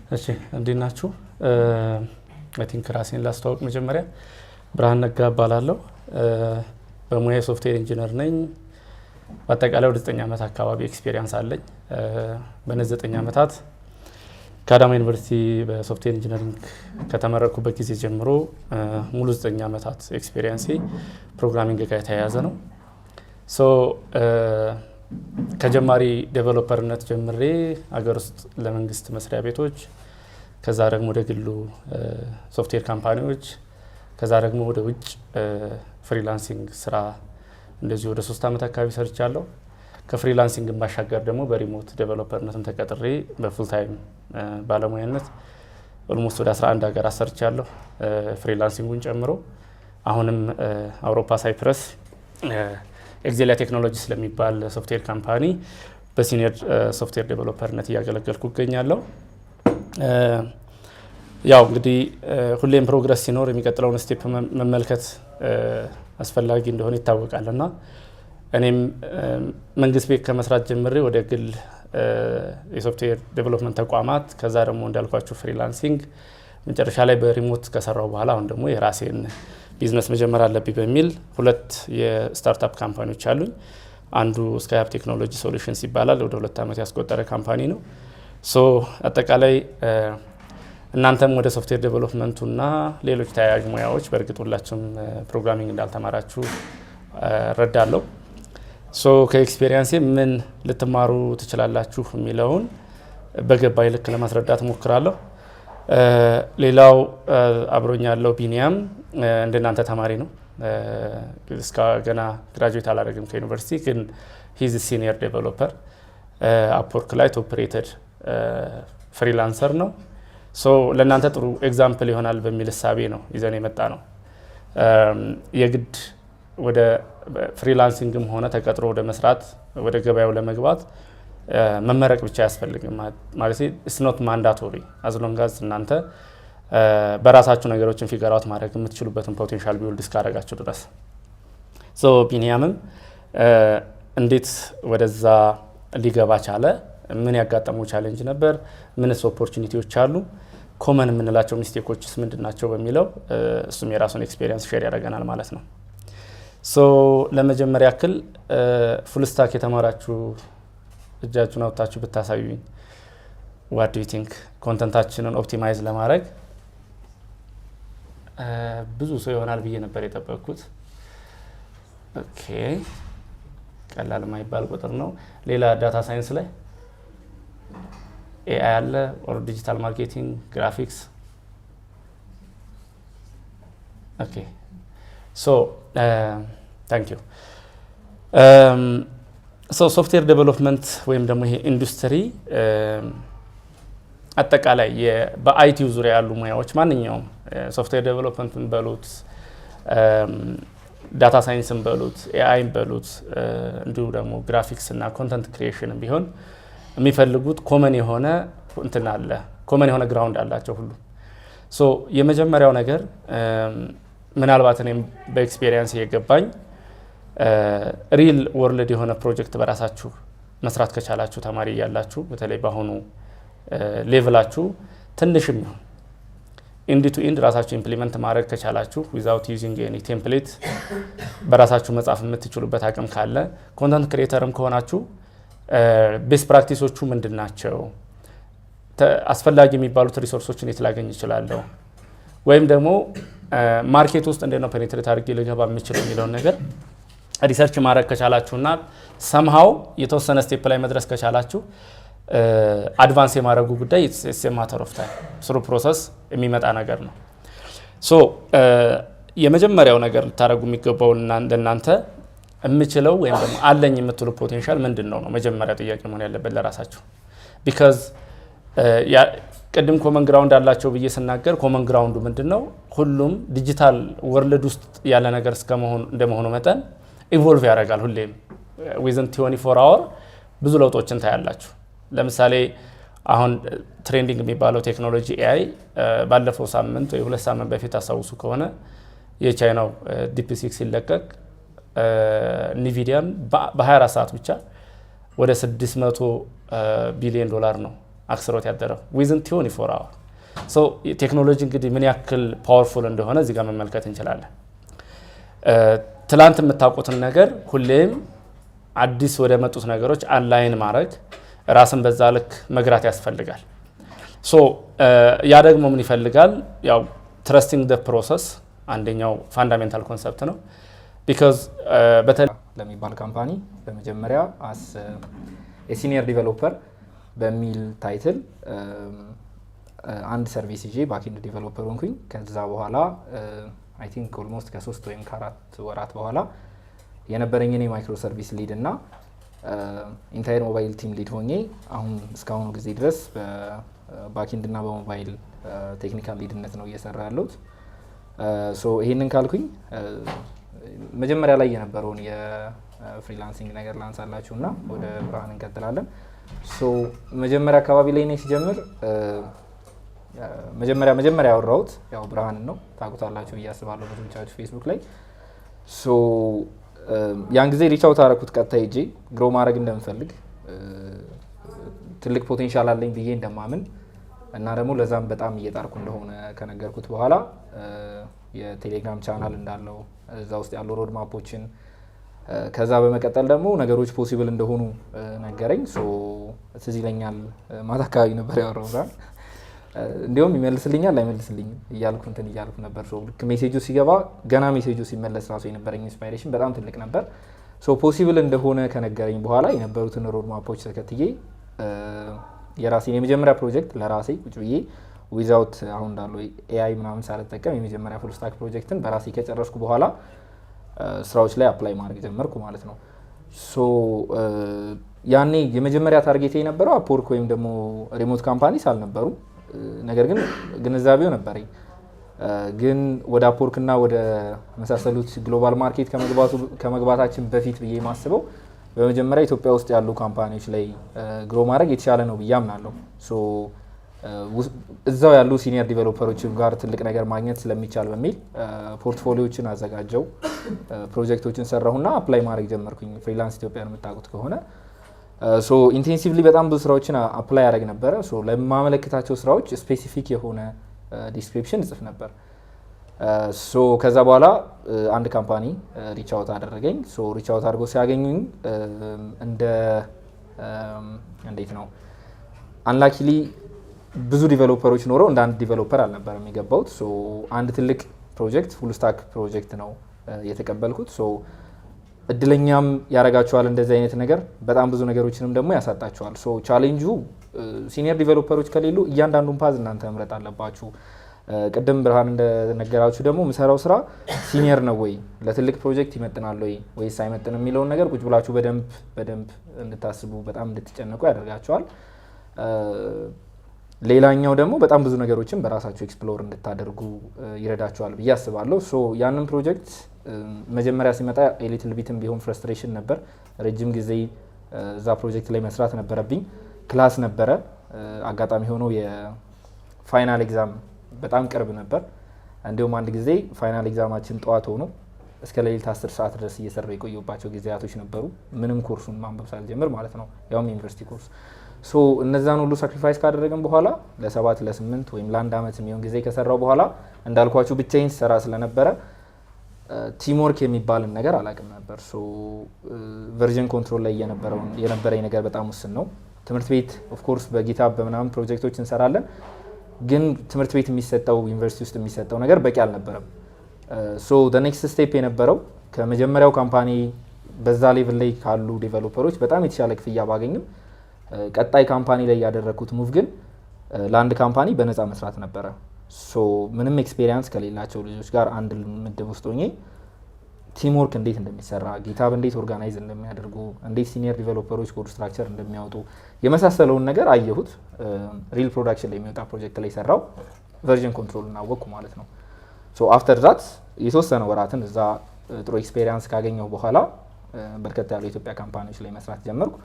እሺ እንዴት ናችሁ? አይ ቲንክ ራሴን ላስተዋውቅ መጀመሪያ ብርሃን ነጋ እባላለሁ። በሙያ ሶፍትዌር ኢንጂነር ነኝ። በአጠቃላይ ወደ 9 ዓመት አካባቢ ኤክስፒሪየንስ አለኝ። በእነዚህ 9 ዓመታት ከአዳማ ዩኒቨርሲቲ በሶፍትዌር ኢንጂነሪንግ ከተመረኩበት ጊዜ ጀምሮ ሙሉ 9 ዓመታት ኤክስፒሪየንስ ፕሮግራሚንግ ጋር የተያያዘ ነው። ከጀማሪ ዴቨሎፐርነት ጀምሬ አገር ውስጥ ለመንግስት መስሪያ ቤቶች፣ ከዛ ደግሞ ወደ ግሉ ሶፍትዌር ካምፓኒዎች፣ ከዛ ደግሞ ወደ ውጭ ፍሪላንሲንግ ስራ እንደዚህ ወደ 3 ዓመት አካባቢ ሰርቻለሁ። ከፍሪላንሲንግ ባሻገር ደግሞ በሪሞት ዴቨሎፐርነትም ተቀጥሬ በፉል ታይም ባለሙያነት ኦልሞስት ወደ 11 ሀገራት ሰርቻለሁ ፍሪላንሲንጉን ጨምሮ። አሁንም አውሮፓ ሳይፕረስ ኤግዜሊያ ቴክኖሎጂ ስለሚባል ሶፍትዌር ካምፓኒ በሲኒየር ሶፍትዌር ዴቨሎፐርነት እያገለገልኩ እገኛለሁ። ያው እንግዲህ ሁሌም ፕሮግረስ ሲኖር የሚቀጥለውን ስቴፕ መመልከት አስፈላጊ እንደሆነ ይታወቃልና እኔም መንግስት ቤት ከመስራት ጀምሬ ወደ ግል የሶፍትዌር ዴቨሎፕመንት ተቋማት፣ ከዛ ደግሞ እንዳልኳችሁ ፍሪላንሲንግ፣ መጨረሻ ላይ በሪሞት ከሰራው በኋላ አሁን ደግሞ የራሴን ቢዝነስ መጀመር አለብኝ በሚል 2 የስታርታፕ ካምፓኒዎች አሉኝ። አንዱ ስካይሃብ ቴክኖሎጂ ሶሉሽንስ ይባላል። ወደ 2 ዓመት ያስቆጠረ ካምፓኒ ነው። አጠቃላይ እናንተም ወደ ሶፍትዌር ዴቨሎፕመንቱና ሌሎች ተያያዥ ሙያዎች በእርግጥ ሁላችሁም ፕሮግራሚንግ እንዳልተማራችሁ እረዳለሁ። ከኤክስፔሪየንሴ ምን ልትማሩ ትችላላችሁ የሚለውን በገባኝ ልክ ለማስረዳት ሞክራለሁ። ሌላው አብሮኝ ያለው ቢኒያም እንደናንተ ተማሪ ነው። ገና ግራጁዌት አላደረግም ከዩኒቨርሲቲ፣ ግን ሂዝ ሲኒየር ዴቨሎፐር አፕወርክ ላይ ቶፕ ሬትድ ፍሪላንሰር ነው። ለእናንተ ጥሩ ኤግዛምፕል ይሆናል በሚል እሳቤ ነው ይዘን የመጣ ነው። የግድ ወደ ፍሪላንሲንግም ሆነ ተቀጥሮ ወደ መስራት ወደ ገበያው ለመግባት መመረቅ ብቻ አያስፈልግም ማለት ኢትስ ኖት ማንዳቶሪ አዝ ሎንግ አዝ እናንተ በራሳችሁ ነገሮችን ፊገር አውት ማድረግ የምትችሉበትን ፖቴንሻል ቢውልድ እስካደረጋችሁ ድረስ። ቢኒያምም እንዴት ወደዛ ሊገባ ቻለ? ምን ያጋጠመው ቻሌንጅ ነበር? ምንስ ኦፖርቹኒቲዎች አሉ? ኮመን የምንላቸው ሚስቴኮችስ ምንድን ናቸው በሚለው እሱም የራሱን ኤክስፔሪየንስ ሼር ያደርገናል ማለት ነው። ለመጀመሪያ ያክል ፉል ስታክ የተማራችሁ እጃችሁን አውጥታችሁ ብታሳዩኝ ዋት ዱ ዩ ቲንክ? ኮንተንታችንን ኦፕቲማይዝ ለማድረግ ብዙ ሰው ይሆናል ብዬ ነበር የጠበቅኩት። ኦኬ፣ ቀላል የማይባል ቁጥር ነው። ሌላ ዳታ ሳይንስ ላይ ኤአይ አለ፣ ኦር ዲጂታል ማርኬቲንግ፣ ግራፊክስ። ኦኬ ታንክ ዩ። ሶፍትዌር ዴቨሎፕመንት ወይም ደግሞ ይሄ ኢንዱስትሪ አጠቃላይ በአይቲው ዙሪያ ያሉ ሙያዎች ማንኛውም ሶፍትዌር ዴቨሎፕመንትን በሉት፣ ዳታ ሳይንስን በሉት፣ ኤአይን በሉት፣ እንዲሁ ደግሞ ግራፊክስ እና ኮንተንት ክሪኤሽን ቢሆን የሚፈልጉት ኮመን የሆነ እንትን አለ፣ ኮመን የሆነ ግራውንድ አላቸው ሁሉ። የመጀመሪያው ነገር ምናልባት እኔም በኤክስፔሪየንስ የገባኝ ሪል ወርልድ የሆነ ፕሮጀክት በራሳችሁ መስራት ከቻላችሁ፣ ተማሪ እያላችሁ በተለይ በአሁኑ ሌቭላችሁ ትንሽም ይሁን ኢንድ ቱ ኢንድ ራሳችሁ ኢምፕሊመንት ማድረግ ከቻላችሁ ዊዛውት ዩዚንግ ኤኒ ቴምፕሌት በራሳችሁ መጻፍ የምትችሉበት አቅም ካለ፣ ኮንተንት ክሪኤተርም ከሆናችሁ ቤስት ፕራክቲሶቹ ምንድን ናቸው፣ አስፈላጊ የሚባሉት ሪሶርሶችን የት ላገኝ እችላለሁ፣ ወይም ደግሞ ማርኬት ውስጥ እንዴት ነው ፔኔትሬት አድርጌ ልገባ የምችለው የሚለውን ነገር ሪሰርች ማድረግ ከቻላችሁና ሰምሃው የተወሰነ ስቴፕ ላይ መድረስ ከቻላችሁ አድቫንስ የማድረጉ ጉዳይ ኢትስ ኤ ማተር ኦፍ ታይም ስሩ ፕሮሰስ የሚመጣ ነገር ነው። የመጀመሪያው ነገር ልታደርጉ የሚገባው እናንተ የምችለው ወይም ደግሞ አለኝ የምትሉ ፖቴንሻል ምንድን ነው መጀመሪያ ጥያቄ መሆን ያለበት ለራሳችሁ። ቢካዝ ቅድም ኮመን ግራውንድ አላቸው ብዬ ስናገር ኮመን ግራውንዱ ምንድን ነው? ሁሉም ዲጂታል ወርልድ ውስጥ ያለ ነገር እንደመሆኑ መጠን ኢቮልቭ ያደርጋል ሁሌም። ዊዝን 24 አወር ብዙ ለውጦችን ታያላችሁ። ለምሳሌ አሁን ትሬንዲንግ የሚባለው ቴክኖሎጂ ኤአይ ባለፈው ሳምንት ወይ 2 ሳምንት በፊት አስታውሱ ከሆነ የቻይናው ዲፕሲክ ሲለቀቅ ኒቪዲያን በ24 ሰዓት ብቻ ወደ $600 ቢሊዮን ነው አክስሮት ያደረው ዊዝን 24 አወር። ሶ ቴክኖሎጂ እንግዲህ ምን ያክል ፓወርፉል እንደሆነ እዚህ ጋር መመልከት እንችላለን። ትላንት የምታውቁትን ነገር ሁሌም አዲስ ወደ መጡት ነገሮች አላይን ማድረግ ራስን በዛ ልክ መግራት ያስፈልጋል። ሶ ያ ደግሞ ምን ይፈልጋል? ያው ትረስቲንግ ዘ ፕሮሰስ አንደኛው ፋንዳሜንታል ኮንሰፕት ነው። ቢካዝ በተለይ ለሚባል ካምፓኒ በመጀመሪያ አስ የሲኒየር ዲቨሎፐር በሚል ታይትል አንድ ሰርቪስ ይዤ ባክኤንድ ዲቨሎፐር ሆንኩኝ። ከዛ በኋላ አይ ቲንክ ኦልሞስት ከ3 ወይም ከ4 ወራት በኋላ የነበረኝን የማይክሮ ሰርቪስ ሊድ እና ኢንታየር ሞባይል ቲም ሊድ ሆኜ አሁን እስካሁኑ ጊዜ ድረስ በባክኤንድ እና በሞባይል ቴክኒካል ሊድነት ነው እየሰራ ያለሁት። ሶ ይሄንን ካልኩኝ መጀመሪያ ላይ የነበረውን የፍሪላንሲንግ ነገር ላንሳላችሁ እና ወደ ብርሃን እንቀጥላለን። ሶ መጀመሪያ አካባቢ ላይ እኔ ሲጀምር መጀመሪያ ያወራሁት ያው ብርሃንን ነው፣ ታውቁታላችሁ ብዬ አስባለሁ ብዙዎቻችሁ ፌስቡክ ላይ። ሶ ያን ጊዜ ሪች አውት አደረኩት ቀጥታ ሄጄ ግሮ ማድረግ እንደምፈልግ ትልቅ ፖቴንሻል አለኝ ብዬ እንደማምን እና ደግሞ ለዛም በጣም እየጣርኩ እንደሆነ ከነገርኩት በኋላ የቴሌግራም ቻናል እንዳለው እዛ ውስጥ ያሉ ሮድ ማፖችን ከዛ በመቀጠል ደግሞ ነገሮች ፖሲብል እንደሆኑ ነገረኝ። ሶ ትዝ ይለኛል ማታ አካባቢ ነበር ያወራው። እንዲሁም ይመልስልኛል አይመልስልኝም እያልኩ ነበር። ሶ ልክ ሜሴጁ ሲገባ ገና ሜሴጁ ሲመለስ ራሱ የነበረኝ ኢንስፓይሬሽን በጣም ትልቅ ነበር። ሶ ፖሲብል እንደሆነ ከነገረኝ በኋላ የነበሩትን ሮድ ማፖች ተከትዬ የራሴን የመጀመሪያ ፕሮጀክት ለራሴ ቁጭ ብዬ ዊዛውት አሁን እንዳለው ኤአይ ምናምን ሳልጠቀም የመጀመሪያ ፉል ስታክ ፕሮጀክትን በራሴ ከጨረስኩ በኋላ ስራዎች ላይ አፕላይ ማድረግ ጀመርኩ ማለት ነው። ሶ ያኔ የመጀመሪያ ታርጌቴ የነበረው አፕወርክ ወይም ደግሞ ሪሞት ካምፓኒስ አልነበሩም። ነገር ግን ግንዛቤው ነበረኝ። ግን ወደ አፕወርክ እና ወደ መሳሰሉት ግሎባል ማርኬት ከመግባታችን በፊት ብዬ ማስበው በመጀመሪያ ኢትዮጵያ ውስጥ ያሉ ካምፓኒዎች ላይ ግሮ ማድረግ የተሻለ ነው ብዬ አምናለሁ። ሶ እዛው ያሉ ሲኒየር ዲቨሎፐሮች ጋር ትልቅ ነገር ማግኘት ስለሚቻል በሚል ፖርትፎሊዮችን አዘጋጀው፣ ፕሮጀክቶችን ሰራሁና አፕላይ ማድረግ ጀመርኩኝ። ፍሪላንስ ኢትዮጵያን የምታውቁት ከሆነ ሶ ኢንቴንሲቭሊ በጣም ብዙ ስራዎችን አፕላይ ያደረግ ነበረ። ሶ ለማመለከታቸው ስራዎች ስፔሲፊክ የሆነ ዲስክሪፕሽን እጽፍ ነበር። ሶ ከዛ በኋላ አንድ ካምፓኒ ሪች አውት አደረገኝ። ሶ ሪች አውት አድርጎ ሲያገኙኝ እንዴት ነው አንላኪሊ ብዙ ዲቨሎፐሮች ኖረው እንደ አንድ ዲቨሎፐር አልነበረም የገባሁት። ሶ አንድ ትልቅ ፕሮጀክት ፉል ስታክ ፕሮጀክት ነው የተቀበልኩት። ሶ እድለኛም ያረጋቸዋል እንደዚህ አይነት ነገር፣ በጣም ብዙ ነገሮችንም ደግሞ ያሳጣቸዋል። ሶ ቻሌንጁ ሲኒየር ዲቨሎፐሮች ከሌሉ እያንዳንዱን ፓዝ እናንተ መምረጥ አለባችሁ። ቅድም ብርሃን እንደነገራችሁ ደግሞ ምሰራው ስራ ሲኒየር ነው ወይ፣ ለትልቅ ፕሮጀክት ይመጥናል ወይ ወይስ አይመጥንም የሚለውን ነገር ቁጭ ብላችሁ በደንብ እንድታስቡ በጣም እንድትጨነቁ ያደርጋቸዋል። ሌላኛው ደግሞ በጣም ብዙ ነገሮችን በራሳችሁ ኤክስፕሎር እንድታደርጉ ይረዳቸዋል ብዬ አስባለሁ። ሶ ያንን ፕሮጀክት መጀመሪያ ሲመጣ ኤሊትል ቢትም ቢሆን ፍረስትሬሽን ነበር። ረጅም ጊዜ እዛ ፕሮጀክት ላይ መስራት ነበረብኝ። ክላስ ነበረ። አጋጣሚ ሆኖ የፋይናል ኤግዛም በጣም ቅርብ ነበር። እንዲሁም አንድ ጊዜ ፋይናል ኤግዛማችን ጠዋት ሆኖ እስከ ሌሊት 10 ሰዓት ድረስ እየሰራ የቆየባቸው ጊዜያቶች ነበሩ። ምንም ኮርሱን ማንበብ ሳልጀምር ማለት ነው፣ ያውም ዩኒቨርሲቲ ኮርስ። ሶ እነዛን ሁሉ ሳክሪፋይስ ካደረግን በኋላ ለ7 ለ8 ወይም ለ1 ዓመት የሚሆን ጊዜ ከሰራው በኋላ እንዳልኳችሁ ብቻዬን ሰራ ስለነበረ ቲምወርክ የሚባልን ነገር አላውቅም ነበር። ሶ ቨርዥን ኮንትሮል ላይ የነበረኝ ነገር በጣም ውስን ነው። ትምህርት ቤት ኦፍ ኮርስ በጊታብ በምናምን ፕሮጀክቶች እንሰራለን፣ ግን ትምህርት ቤት የሚሰጠው ዩኒቨርሲቲ ውስጥ የሚሰጠው ነገር በቂ አልነበረም። ሶ ኔክስት ስቴፕ የነበረው ከመጀመሪያው ካምፓኒ በዛ ሌቭል ላይ ካሉ ዴቨሎፐሮች በጣም የተሻለ ክፍያ ባገኝም ቀጣይ ካምፓኒ ላይ ያደረግኩት ሙቭ ግን ለአንድ ካምፓኒ በነፃ መስራት ነበረ። ሶ ምንም ኤክስፔሪንስ ከሌላቸው ልጆች ጋር አንድ ምድብ ውስጥ ሆኜ ቲምወርክ እንዴት እንደሚሰራ፣ ጊታብ እንዴት ኦርጋናይዝ እንደሚያደርጉ፣ እንዴት ሲኒየር ዲቨሎፐሮች ኮድ ስትራክቸር እንደሚያወጡ የመሳሰለውን ነገር አየሁት። ሪል ፕሮዳክሽን ላይ የሚወጣ ፕሮጀክት ላይ ሰራው፣ ቨርዥን ኮንትሮል እናወቅኩ ማለት ነው። ሶ አፍተር ዛት የተወሰነ ወራትን እዛ ጥሩ ኤክስፔሪንስ ካገኘሁ በኋላ በርከት ያሉ የኢትዮጵያ ካምፓኒዎች ላይ መስራት ጀመርኩ።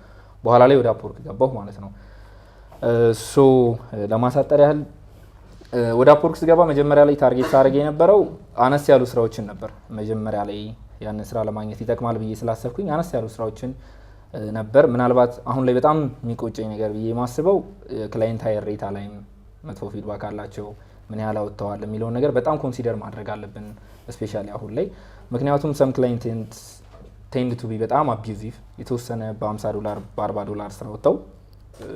በኋላ ላይ ወደ አፕወርክ ገባሁ ማለት ነው። ሶ ለማሳጠር ያህል ወደ አፕወርክ ስገባ መጀመሪያ ላይ ታርጌት ሳደርግ የነበረው አነስ ያሉ ስራዎችን ነበር። መጀመሪያ ላይ ያንን ስራ ለማግኘት ይጠቅማል ብዬ ስላሰብኩኝ አነስ ያሉ ስራዎችን ነበር። ምናልባት አሁን ላይ በጣም የሚቆጨኝ ነገር ብዬ የማስበው ክላይንት ሃየር ሬታ ላይም መጥፎ ፊድባክ አላቸው፣ ምን ያህል አወጥተዋል የሚለውን ነገር በጣም ኮንሲደር ማድረግ አለብን ስፔሻሊ አሁን ላይ። ምክንያቱም ሰም ክላይንት ቴንድ ቱ ቢ በጣም አቢዩዚቭ፣ የተወሰነ $50 $40 ስራ ወጥተው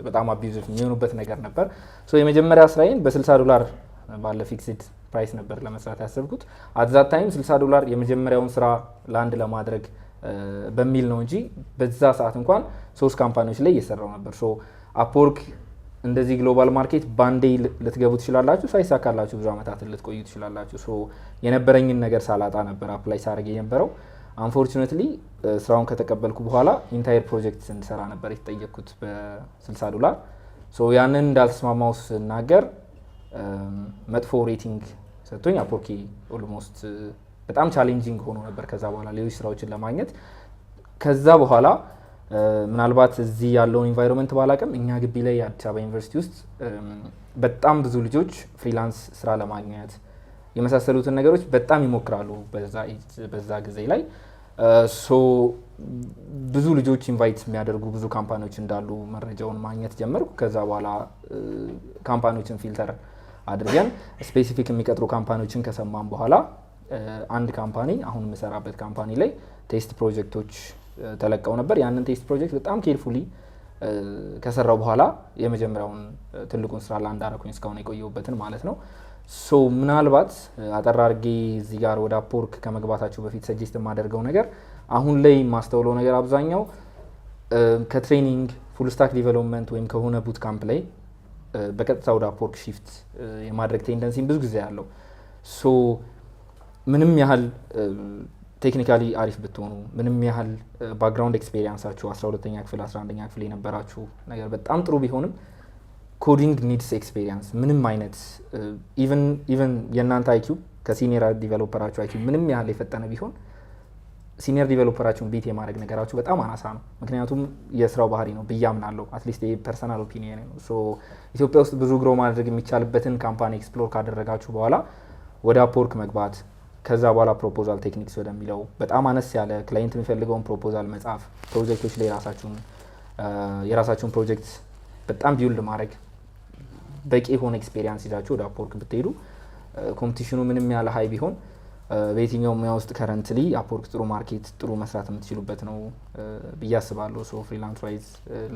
በጣም አቢዩዚቭ የሚሆኑበት ነገር ነበር። ሶ የመጀመሪያ ስራዬን $60 ባለ ፊክስድ ፕራይስ ነበር ለመስራት ያሰብኩት። አትዛት ታይም $60 የመጀመሪያውን ስራ ላንድ ለማድረግ በሚል ነው እንጂ በዛ ሰዓት እንኳን 3 ካምፓኒዎች ላይ እየሰራው ነበር። ሶ አፕወርክ እንደዚህ ግሎባል ማርኬት ባንዴ ልትገቡ ትችላላችሁ፣ ሳይሳካላችሁ ብዙ አመታትን ልትቆዩ ትችላላችሁ። ሶ የነበረኝን ነገር ሳላጣ ነበር አፕላይ ሳደርግ የነበረው። አንፎርቹኔትሊ ስራውን ከተቀበልኩ በኋላ ኢንታየር ፕሮጀክት እንድሰራ ነበር የተጠየቅኩት $60። ሶ ያንን እንዳልተስማማው ስናገር መጥፎ ሬቲንግ ሰጥቶኝ አፕወርክ ኦልሞስት በጣም ቻሌንጂንግ ሆኖ ነበር ከዛ በኋላ ሌሎች ስራዎችን ለማግኘት። ከዛ በኋላ ምናልባት እዚህ ያለውን ኢንቫይሮንመንት ባላቅም እኛ ግቢ ላይ የአዲስ አበባ ዩኒቨርሲቲ ውስጥ በጣም ብዙ ልጆች ፍሪላንስ ስራ ለማግኘት የመሳሰሉትን ነገሮች በጣም ይሞክራሉ በዛ ጊዜ ላይ። ሶ ብዙ ልጆች ኢንቫይት የሚያደርጉ ብዙ ካምፓኒዎች እንዳሉ መረጃውን ማግኘት ጀመርኩ። ከዛ በኋላ ካምፓኒዎችን ፊልተር አድርገን ስፔሲፊክ የሚቀጥሩ ካምፓኒዎችን ከሰማን በኋላ አንድ ካምፓኒ አሁን የምሰራበት ካምፓኒ ላይ ቴስት ፕሮጀክቶች ተለቀው ነበር። ያንን ቴስት ፕሮጀክት በጣም ኬርፉሊ ከሰራው በኋላ የመጀመሪያውን ትልቁን ስራ ላንድ አደረኩኝ፣ እስካሁን የቆየሁበትን ማለት ነው። ሶ ምናልባት አጠር አድርጌ እዚህ ጋር ወደ አፕወርክ ከመግባታችሁ በፊት ሰጀስት የማደርገው ነገር አሁን ላይ የማስተውለው ነገር አብዛኛው ከትሬኒንግ ፉል ስታክ ዲቨሎፕመንት ወይም ከሆነ ቡት ካምፕ ላይ በቀጥታ ወደ አፕወርክ ሺፍት የማድረግ ቴንደንሲን ብዙ ጊዜ ያለው። ሶ ምንም ያህል ቴክኒካሊ አሪፍ ብትሆኑ፣ ምንም ያህል ባክግራውንድ ኤክስፔሪንሳችሁ 12ኛ ክፍል 11ኛ ክፍል የነበራችሁ ነገር በጣም ጥሩ ቢሆንም ኮዲንግ ኒድስ ኤክስፔሪንስ ምንም አይነት ኢቨን የእናንተ አይኪው ከሲኒየር ዲቨሎፐራችሁ አይኪው ምንም ያህል የፈጠነ ቢሆን ሲኒየር ዲቨሎፐራችሁን ቢት የማድረግ ነገራችሁ በጣም አናሳ ነው። ምክንያቱም የስራው ባህሪ ነው ብዬ አምናለሁ። አትሊስት ፐርሰናል ኦፒኒየን ነው። ሶ ኢትዮጵያ ውስጥ ብዙ ግሮ ማድረግ የሚቻልበትን ካምፓኒ ኤክስፕሎር ካደረጋችሁ በኋላ ወደ አፕወርክ መግባት፣ ከዛ በኋላ ፕሮፖዛል ቴክኒክስ ወደሚለው በጣም አነስ ያለ ክላይንት የሚፈልገውን ፕሮፖዛል መጻፍ፣ ፕሮጀክቶች ላይ የራሳችሁን ፕሮጀክት በጣም ቢውልድ ማድረግ፣ በቂ የሆነ ኤክስፔሪንስ ይዛችሁ ወደ አፕወርክ ብትሄዱ ኮምፒቲሽኑ ምንም ያለ ሀይ ቢሆን በየትኛው ሙያ ውስጥ ከረንትሊ አፕወርክ ጥሩ ማርኬት ጥሩ መስራት የምትችሉበት ነው ብዬ አስባለሁ። ሶ ፍሪላንስ ዋይዝ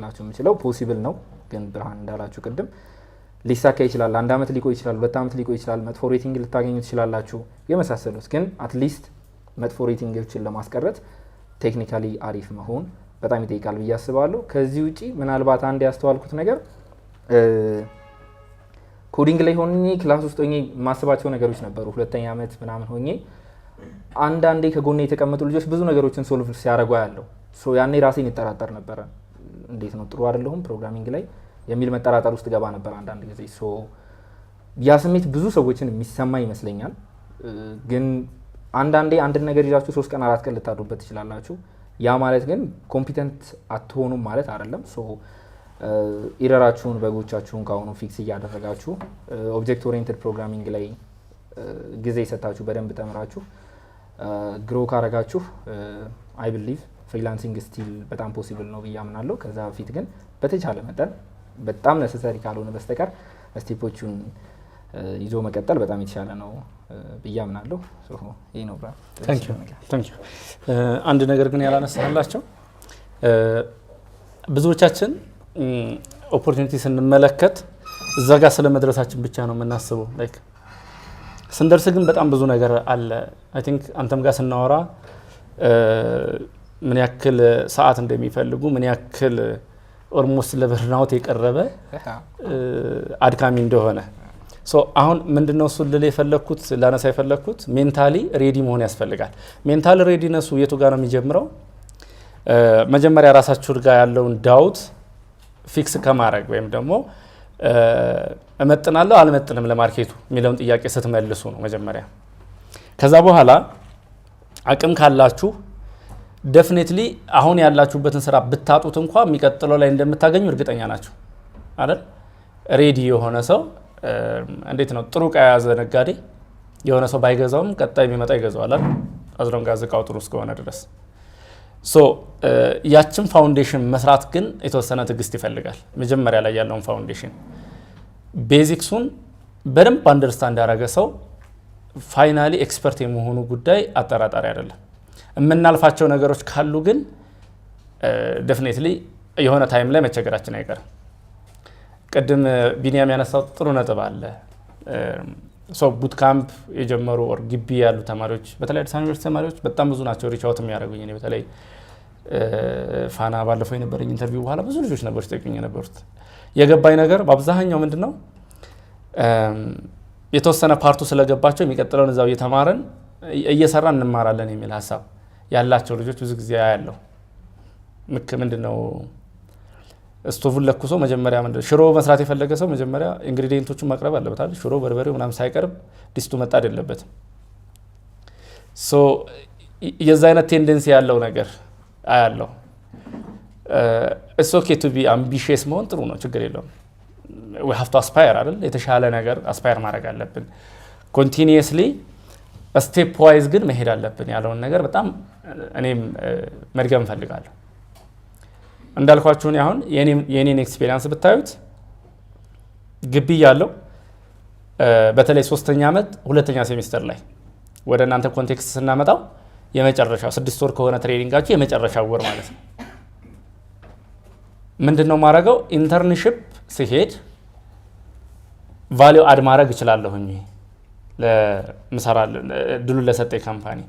ላችሁ የምችለው ፖሲብል ነው፣ ግን ብርሃን እንዳላችሁ ቅድም ሊሳካ ይችላል። 1 አመት ሊቆይ ይችላል፣ 2 አመት ሊቆይ ይችላል። መጥፎ ሬቲንግ ልታገኙ ትችላላችሁ የመሳሰሉት። ግን አትሊስት መጥፎ ሬቲንጎችን ለማስቀረት ቴክኒካሊ አሪፍ መሆን በጣም ይጠይቃል ብዬ አስባለሁ። ከዚህ ውጪ ምናልባት አንድ ያስተዋልኩት ነገር ኮዲንግ ላይ ሆኜ ክላስ ውስጥ ሆኜ የማስባቸው ነገሮች ነበሩ። 2ኛ አመት ምናምን ሆኜ አንዳንዴ ከጎኔ የተቀመጡ ልጆች ብዙ ነገሮችን ሶልቭ ሲያደርጉ ያለው ያኔ ራሴን ይጠራጠር ነበረ። እንዴት ነው ጥሩ አይደለሁም ፕሮግራሚንግ ላይ የሚል መጠራጠር ውስጥ ገባ ነበር አንዳንድ ጊዜ። ያ ስሜት ብዙ ሰዎችን የሚሰማ ይመስለኛል። ግን አንዳንዴ አንድን ነገር ይዛችሁ 3 ቀን 4 ቀን ልታዱበት ትችላላችሁ። ያ ማለት ግን ኮምፒተንት አትሆኑም ማለት አይደለም። ኢረራችሁን በጎቻችሁን ካሁኑ ፊክስ እያደረጋችሁ ኦብጀክት ኦሪየንትድ ፕሮግራሚንግ ላይ ጊዜ ሰጣችሁ በደንብ ተምራችሁ ግሮ ካረጋችሁ አይ ቢሊቭ ፍሪላንሲንግ ስቲል በጣም ፖሲብል ነው ብዬ አምናለሁ። ከዛ በፊት ግን በተቻለ መጠን በጣም ነሰሰሪ ካልሆነ በስተቀር ስቴፖቹን ይዞ መቀጠል በጣም የተሻለ ነው ብዬ አምናለሁ። ይሄ ነው ብራ። ታንክ ዩ። አንድ ነገር ግን ያላነሳላቸው ብዙዎቻችን ኦፖርቹኒቲ ስንመለከት እዛ ጋር ስለ መድረሳችን ብቻ ነው የምናስበው። ላይክ ስንደርስ ግን በጣም ብዙ ነገር አለ። አይ ቲንክ አንተም ጋር ስናወራ ምን ያክል ሰዓት እንደሚፈልጉ ምን ያክል ኦልሞስት ለበርናውት የቀረበ አድካሚ እንደሆነ አሁን ምንድነው እሱ ልል የፈለኩት ላነሳ የፈለኩት ሜንታሊ ሬዲ መሆን ያስፈልጋል። ሜንታል ሬዲነሱ የቱ ጋር ነው የሚጀምረው? መጀመሪያ ራሳችሁ ጋር ያለውን ዳውት ፊክስ ከማድረግ ወይም ደግሞ እመጥናለሁ አልመጥንም ለማርኬቱ የሚለውን ጥያቄ ስትመልሱ ነው መጀመሪያ። ከዛ በኋላ አቅም ካላችሁ ዴፊኒትሊ አሁን ያላችሁበትን ስራ ብታጡት እንኳን የሚቀጥለው ላይ እንደምታገኙ እርግጠኛ ናችሁ አይደል? ሬዲ የሆነ ሰው እንዴት ነው ጥሩ ዕቃ የያዘ ነጋዴ የሆነ ሰው ባይገዛውም ቀጣይ የሚመጣ ይገዛዋል አይደል? አዝሮን ጋር እቃው ጥሩ እስከሆነ ድረስ ሶ ያችን ፋውንዴሽን መስራት ግን የተወሰነ ትግስት ይፈልጋል መጀመሪያ ላይ ያለውን ፋውንዴሽን ቤዚክሱን በደንብ አንደርስታንድ ያደረገ ሰው ፋይናሊ ኤክስፐርት የመሆኑ ጉዳይ አጠራጣሪ አይደለም የምናልፋቸው ነገሮች ካሉ ግን ዴፊኒትሊ የሆነ ታይም ላይ መቸገራችን አይቀርም ቀደም ቢኒያም ያነሳው ጥሩ ነጥብ አለ ሶ ቡት ካምፕ የጀመሩ ኦር ግቢ ያሉ ተማሪዎች በተለይ አዲስ አበባ ዩኒቨርሲቲ ተማሪዎች በጣም ብዙ ናቸው ሪች አውት የሚያደርጉኝ እኔ በተለይ ፋና ባለፈው የነበረኝ ኢንተርቪው በኋላ ብዙ ልጆች ነበሩ ሲጠይቁኝ የነበሩት የገባኝ ነገር በአብዛኛው ምንድነው የተወሰነ ፓርቱ ስለገባቸው የሚቀጥለውን እዛው እየተማረን እየሰራን እንማራለን የሚል ሐሳብ ያላቸው ልጆች ብዙ ጊዜ ያያለው ምንድነው ስቶቭን ለኩሶ መጀመሪያ ምንድነው ሽሮ መስራት የፈለገ ሰው መጀመሪያ ኢንግሪዲየንቶቹን ማቅረብ አለበት አይደል ሽሮ በርበሬው ምናምን ሳይቀርብ ዲስቱ መጣድ የለበትም ሶ የዛ አይነት ቴንደንሲ ያለው ነገር አያለው it's okay to be ambitious መሆን ጥሩ ነው ችግር የለውም we have to aspire አይደል የተሻለ ነገር አስፓየር ማድረግ አለብን continuously step wise ግን መሄድ አለብን ያለውን ነገር በጣም እኔም መድገም ፈልጋለሁ እንዳልኳችሁ ነው አሁን የኔን ኤክስፒሪየንስ ብታዩት ግቢ ያለው በተለይ 3ኛ አመት 2ኛ ሴሚስተር ላይ ወደ እናንተ ኮንቴክስት ስናመጣው የመጨረሻው 6 ወር ከሆነ ትሬኒንጋችሁ የመጨረሻው ወር ማለት ነው ምንድነው ማረጋው ኢንተርንሺፕ ሲሄድ ቫልዩ አድ ማድረግ ይችላልሁኝ ለምሳራል ድሉ ለሰጠ ካምፓኒ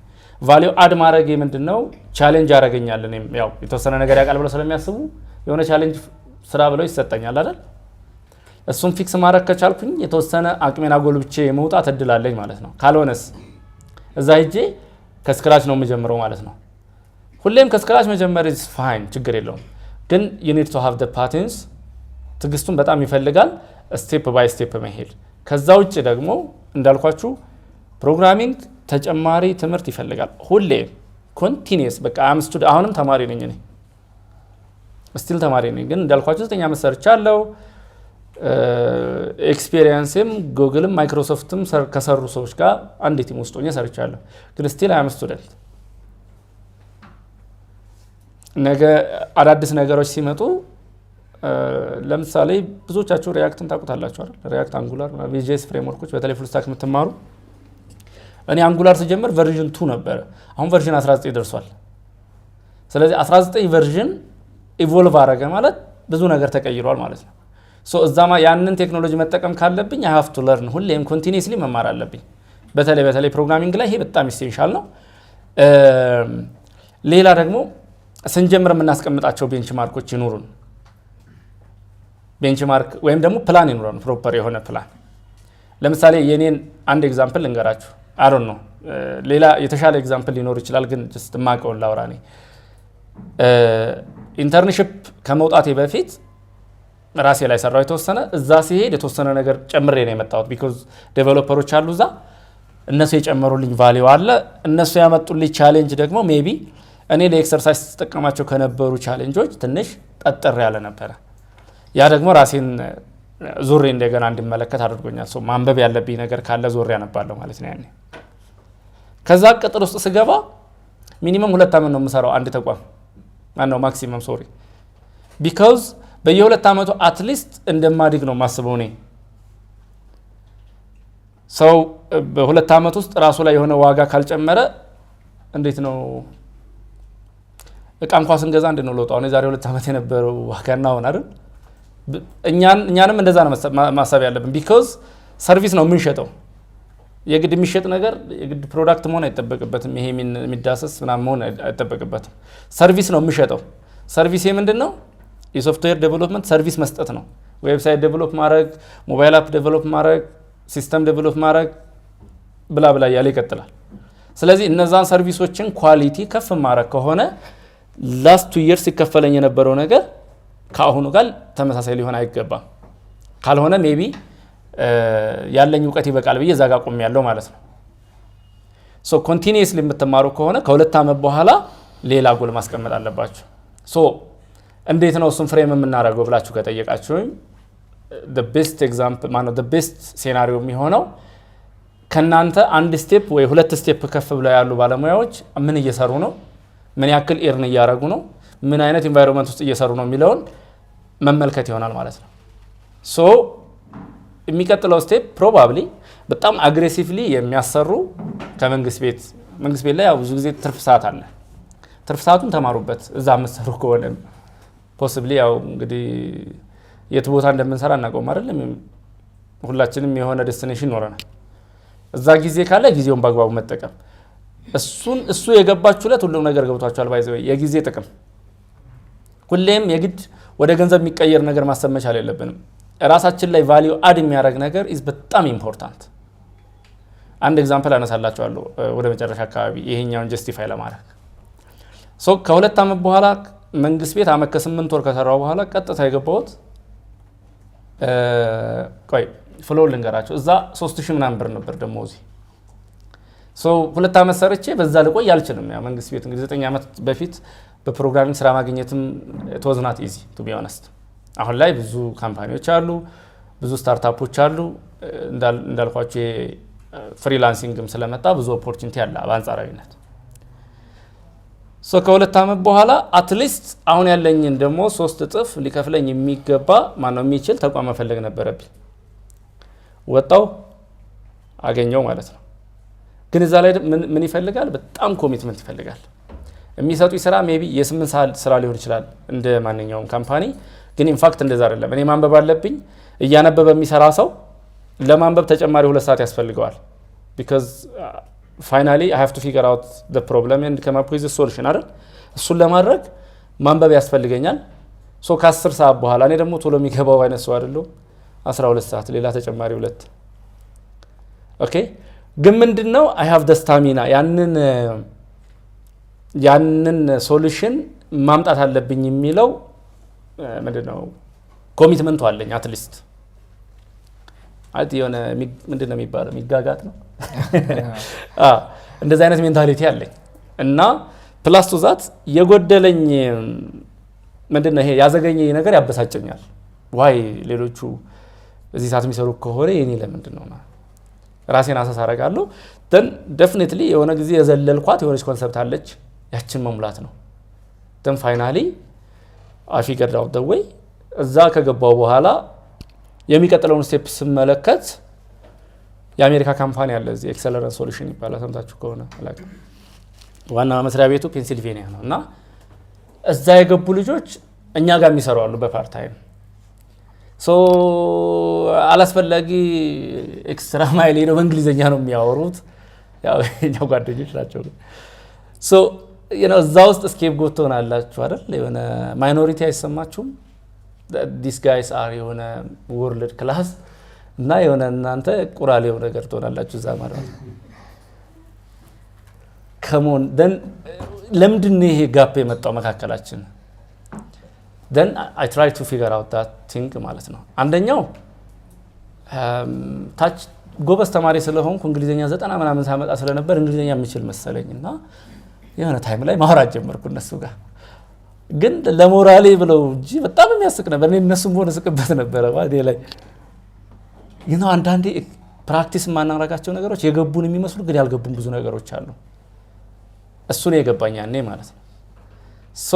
ቫልዩ አድ ማድረግ ምንድነው ቻሌንጅ ያረጋኛል እኔም ያው የተወሰነ ነገር ያቃል ብለው ስለሚያስቡ የሆነ ቻሌንጅ ስራ ብለው ይሰጠኛል አይደል እሱን ፊክስ ማድረግ ከቻልኩኝ የተወሰነ አቅሜና ጎልብቼ መውጣት እድላለኝ ማለት ነው ካልሆነስ እዛ ሄጄ ከስክራች ነው የምጀምረው ማለት ነው ሁሌም ከስክራች መጀመር is fine ችግር የለውም ግን you need to have the patterns ትግስቱን በጣም ይፈልጋል ስቴፕ ባይ ስቴፕ መሄድ ከዛ ውጭ ደግሞ እንዳልኳችሁ ፕሮግራሚንግ ተጨማሪ ትምህርት ይፈልጋል ሁሌ ኮንቲኒየስ በቃ አምስቱ አሁንም ተማሪ ነኝ እኔ ስቲል ተማሪ ነኝ ግን እንዳልኳችሁ 9 አመት ሰርቻለሁ ኤክስፒሪየንስም ጉግልም ማይክሮሶፍትም ከሰሩ ሰዎች ጋር አንድ ቲም ውስጥ ሆኜ ሰርቻለሁ ግን ስቲል አም ስቱደንት ነገ አዳዲስ ነገሮች ሲመጡ ለምሳሌ ብዙዎቻችሁ ሪአክትን ታውቁታላችሁ አይደል ሪአክት አንጉላር ቪጂኤስ ፍሬምወርኮች በተለይ ፉል ስታክ የምትማሩ እኔ አንጉላር ሲጀምር ቨርዥን 2 ነበር አሁን ቨርዥን 19 ደርሷል ስለዚህ 19 ቨርዥን ኢቮልቭ አረገ ማለት ብዙ ነገር ተቀይሯል ማለት ነው ሶ እዛማ ያንን ቴክኖሎጂ መጠቀም ካለብኝ I have to learn ሁሌም ኮንቲኒየስሊ መማር አለብኝ በተለይ ፕሮግራሚንግ ላይ ይሄ በጣም ኢሴንሻል ነው ሌላ ደግሞ ስንጀምር የምናስቀምጣቸው ቤንችማርኮች ይኑሩን ቤንችማርክ ወይም ደግሞ ፕላን ይኑረን ፕሮፐር የሆነ ፕላን ለምሳሌ የኔን አንድ ኤግዛምፕል እንገራችሁ I don't know ሌላ የተሻለ ኤግዛምፕል ሊኖር ይችላል ግን just ማቀው ላውራኔ ኢንተርንሺፕ ከመውጣቴ በፊት ራሴ ላይ ሰራው የተወሰነ እዛ ሲሄድ የተወሰነ ነገር ጨምሬ ነው የመጣሁት because ዴቨሎፐሮች አሉ እዛ እነሱ የጨመሩልኝ ቫልዩ አለ እነሱ ያመጡልኝ ቻሌንጅ ደግሞ ሜቢ እኔ ለኤክሰርሳይዝ ተጠቀማቸው ከነበሩ ቻሌንጆች ትንሽ ጠጠር ያለ ነበር ያ ደግሞ ራሴን ዙሬ እንደገና እንድመለከት አድርጎኛል ሶ ማንበብ ያለብኝ ነገር ካለ ዙሬ ያነባለሁ ማለት ነው ያኔ ከዛ ቀጥሎ ውስጥ ስገባ ሚኒመም 2 አመት ነው የምሰራው አንድ ተቋም ማነው ማክሲመም ሶሪ because በየ2 አመቱ አትሊስት እንደማድግ ነው ማስበው ነኝ ሰው በ2 አመት ውስጥ ራሱ ላይ የሆነ ዋጋ ካልጨመረ እንዴት ነው እቃ እንኳን ስንገዛ እንደነው ለውጣው ነው ዛሬ 2 አመት የነበረው ዋጋና አሁን አይደል እኛንም እንደዛ ነው ማሰብ ያለብን because ሰርቪስ ነው የምንሸጠው የግድ የሚሸጥ ነገር የግድ ፕሮዳክት መሆን አይተበቅበትም ይሄ የሚዳሰስ ምናምን መሆን አይተበቅበትም ሰርቪስ ነው የምንሸጠው ሰርቪስ ምንድነው የሶፍትዌር ዴቨሎፕመንት ሰርቪስ መስጠት ነው ዌብሳይት ዴቨሎፕ ማድረግ ሞባይል አፕ ዴቨሎፕ ማድረግ ሲስተም ዴቨሎፕ ማድረግ ብላ ብላ ያለ ይቀጥላል ስለዚህ እነዛን ሰርቪሶችን ኳሊቲ ከፍ ማድረግ ከሆነ ላስት 2 years ሲከፈለኝ የነበረው ነገር ካሁኑ ጋር ተመሳሳይ ሊሆን አይገባም ካልሆነ ሜቢ ያለኝ ዕውቀት ይበቃል በየ ዛጋ ቆም ያለው ማለት ነው ሶ ኮንቲኒየስሊ የምትማሩ ከሆነ ከ2 አመት በኋላ ሌላ ጎል ማስቀመጥ አለባችሁ ሶ እንዴት ነው እሱን ፍሬም የምናደርገው ብላችሁ ከጠየቃችሁኝ the best example ማነው the best scenario የሚሆነው ከናንተ አንድ ስቴፕ ወይ 2 ስቴፕ ከፍ ብለው ያሉ ባለሙያዎች ምን እየሰሩ ነው ምን ያክል ኤርን እያደረጉ ነው፣ ምን አይነት ኢንቫይሮንመንት ውስጥ እየሰሩ ነው የሚለውን መመልከት ይሆናል ማለት ነው። ሶ የሚቀጥለው ስቴፕ ፕሮባብሊ በጣም አግሬሲቭሊ የሚያሰሩ ከመንግስት ቤት ላይ ያው ብዙ ጊዜ ትርፍ ሰዓት አለ። ትርፍ ሰዓቱን ተማሩበት እዛ የምትሰሩ ከሆነ ፖሲብሊ ያው እንግዲህ የት ቦታ እንደምንሰራ እናውቀውም አይደለም። ሁላችንም የሆነ ዴስቲኔሽን ይኖረናል። እዛ ጊዜ ካለ ጊዜውን በአግባቡ መጠቀም እሱ የገባችሁለት ሁሉም ነገር ገብቷችኋል። ባይዘው የጊዜ ጥቅም ሁሌም የግድ ወደ ገንዘብ የሚቀየር ነገር ማሰብ መቻል የለብንም። ራሳችን ላይ ቫልዩ አድ የሚያደርግ ነገር ኢዝ በጣም ኢምፖርታንት። አንድ ኤግዛምፕል አነሳላችኋለሁ ወደ መጨረሻ አካባቢ ይሄኛውን ጀስቲፋይ ለማድረግ ሶ ከ2 ዓመት በኋላ መንግስት ቤት አመት ከ8 ወር ከሰራው በኋላ ቀጥታ የገባሁት ፍሎ ልንገራቸው እዛ 3000 ምናምን ብር ነበር ደሞዜ። ሶ 2 ዓመት ሰርቼ በዛ ልቆይ አልችልም። ያ መንግስት ቤት እንግዲህ 9 ዓመት በፊት በፕሮግራሚንግ ስራ ማግኘትም ተወዝናት ኢዚ ቱ ቢ ኦነስት። አሁን ላይ ብዙ ካምፓኒዎች አሉ፣ ብዙ ስታርታፖች አሉ። እንዳልኳቸው ፍሪላንሲንግም ስለመጣ ብዙ ኦፖርቹኒቲ አለ በአንጻራዊነት። ሶ ከ2 ዓመት በኋላ አትሊስት አሁን ያለኝን ደግሞ 3 እጥፍ ሊከፍለኝ የሚገባ ማነው የሚችል ተቋም መፈለግ ነበረብኝ። ወጣው አገኘው ማለት ነው። ግን እዛ ላይ ምን ይፈልጋል? በጣም ኮሚትመንት ይፈልጋል። የሚሰጡኝ ስራ ሜቢ የ8 ሰዓት ስራ ሊሆን ይችላል እንደ ማንኛውም ካምፓኒ። ግን ኢንፋክት እንደዛ አይደለም። እኔ ማንበብ አለብኝ። እያነበበ የሚሰራ ሰው ለማንበብ ተጨማሪ 2 ሰዓት ያስፈልገዋል። ቢካዝ ፋይናሊ አይ ሃቭ ቱ ፊገር አውት ዘ ፕሮብለም ኤንድ ከም አፕ ዊዝ ሶሉሽን አይደል? እሱን ለማድረግ ማንበብ ያስፈልገኛል። ሶ ከ10 ሰዓት በኋላ እኔ ደግሞ ቶሎ የሚገባው አይነት ሰው አይደለሁ። 12 ሰዓት ሌላ ተጨማሪ 2 ኦኬ። ግን ምንድነው አይ ሃቭ ዘ ስታሚና ያንን ሶሉሽን ማምጣት አለብኝ የሚለው ምንድነው ኮሚትመንቱ አለኝ። አትሊስት አት የሆነ ምንድነው የሚባለው የሚጋጋጥ ነው እንደዚህ አይነት ሜንታሊቲ አለኝ። እና ፕላስ ቱ ዛት የጎደለኝ ምንድነው ይሄ ያዘገኘኝ ነገር ያበሳጨኛል። ዋይ ሌሎቹ እዚህ ሰዓት የሚሰሩ ከሆነ የኔ ለምንድነው ነው ራሴን አሰስ አደርጋለሁ። ደን ዴፊኒትሊ የሆነ ጊዜ የዘለልኳት የሆነች ኮንሰፕት አለች፣ ያችን መሙላት ነው። ደን ፋይናሊ አይ ፊገርድ አውት ዘ ዌይ። እዛ ከገባው በኋላ የሚቀጥለውን ስቴፕ ስመለከት የአሜሪካ ካምፓኒ አለ እዚህ ኤክሰለረንስ ሶሉሽን ይባላል። ሰምታችሁ ከሆነ አላውቅም። ዋና መስሪያ ቤቱ ፔንሲልቬኒያ ነው። እና እዛ የገቡ ልጆች እኛ ጋር የሚሰሩ አሉ በፓርት ታይም። ሶ አላስፈላጊ ኤክስትራ ማይል ነው፣ በእንግሊዘኛ ነው የሚያወሩት። ያው የኛ ጓደኞች ናቸው። ሶ እዛ ውስጥ ስኬፕ ጎት ትሆናላችሁ አይደል? የሆነ ማይኖሪቲ አይሰማችሁም? ዲስ ጋይስ አር የሆነ ወርልድ ክላስ እና የሆነ እናንተ ቁራሌው ነገር ትሆናላችሁ እዛ ማለት ነው። ከሞን ደን ለምንድን ነው ይሄ ጋፕ የመጣው መካከላችን? then I try to figure out that thing ማለት ነው። አንደኛው ታች ጎበዝ ተማሪ ስለሆንኩ እንግሊዘኛ 90 ምናምን ሳመጣ ስለነበር እንግሊዘኛ የምችል መሰለኝና የሆነ ታይም ላይ ማውራት ጀመርኩ እነሱ ጋር። ግን ለሞራሌ ብለው እንጂ በጣም የሚያስቅ ነበር። እኔ እነሱም ሆነ ስቅበት ነበር ማለት ላይ አንዳንዴ ፕራክቲስ የማናረጋቸው ነገሮች የገቡን የሚመስሉ ግን ያልገቡን ብዙ ነገሮች አሉ። እሱ ነው የገባኝ ያኔ ማለት ነው። ሶ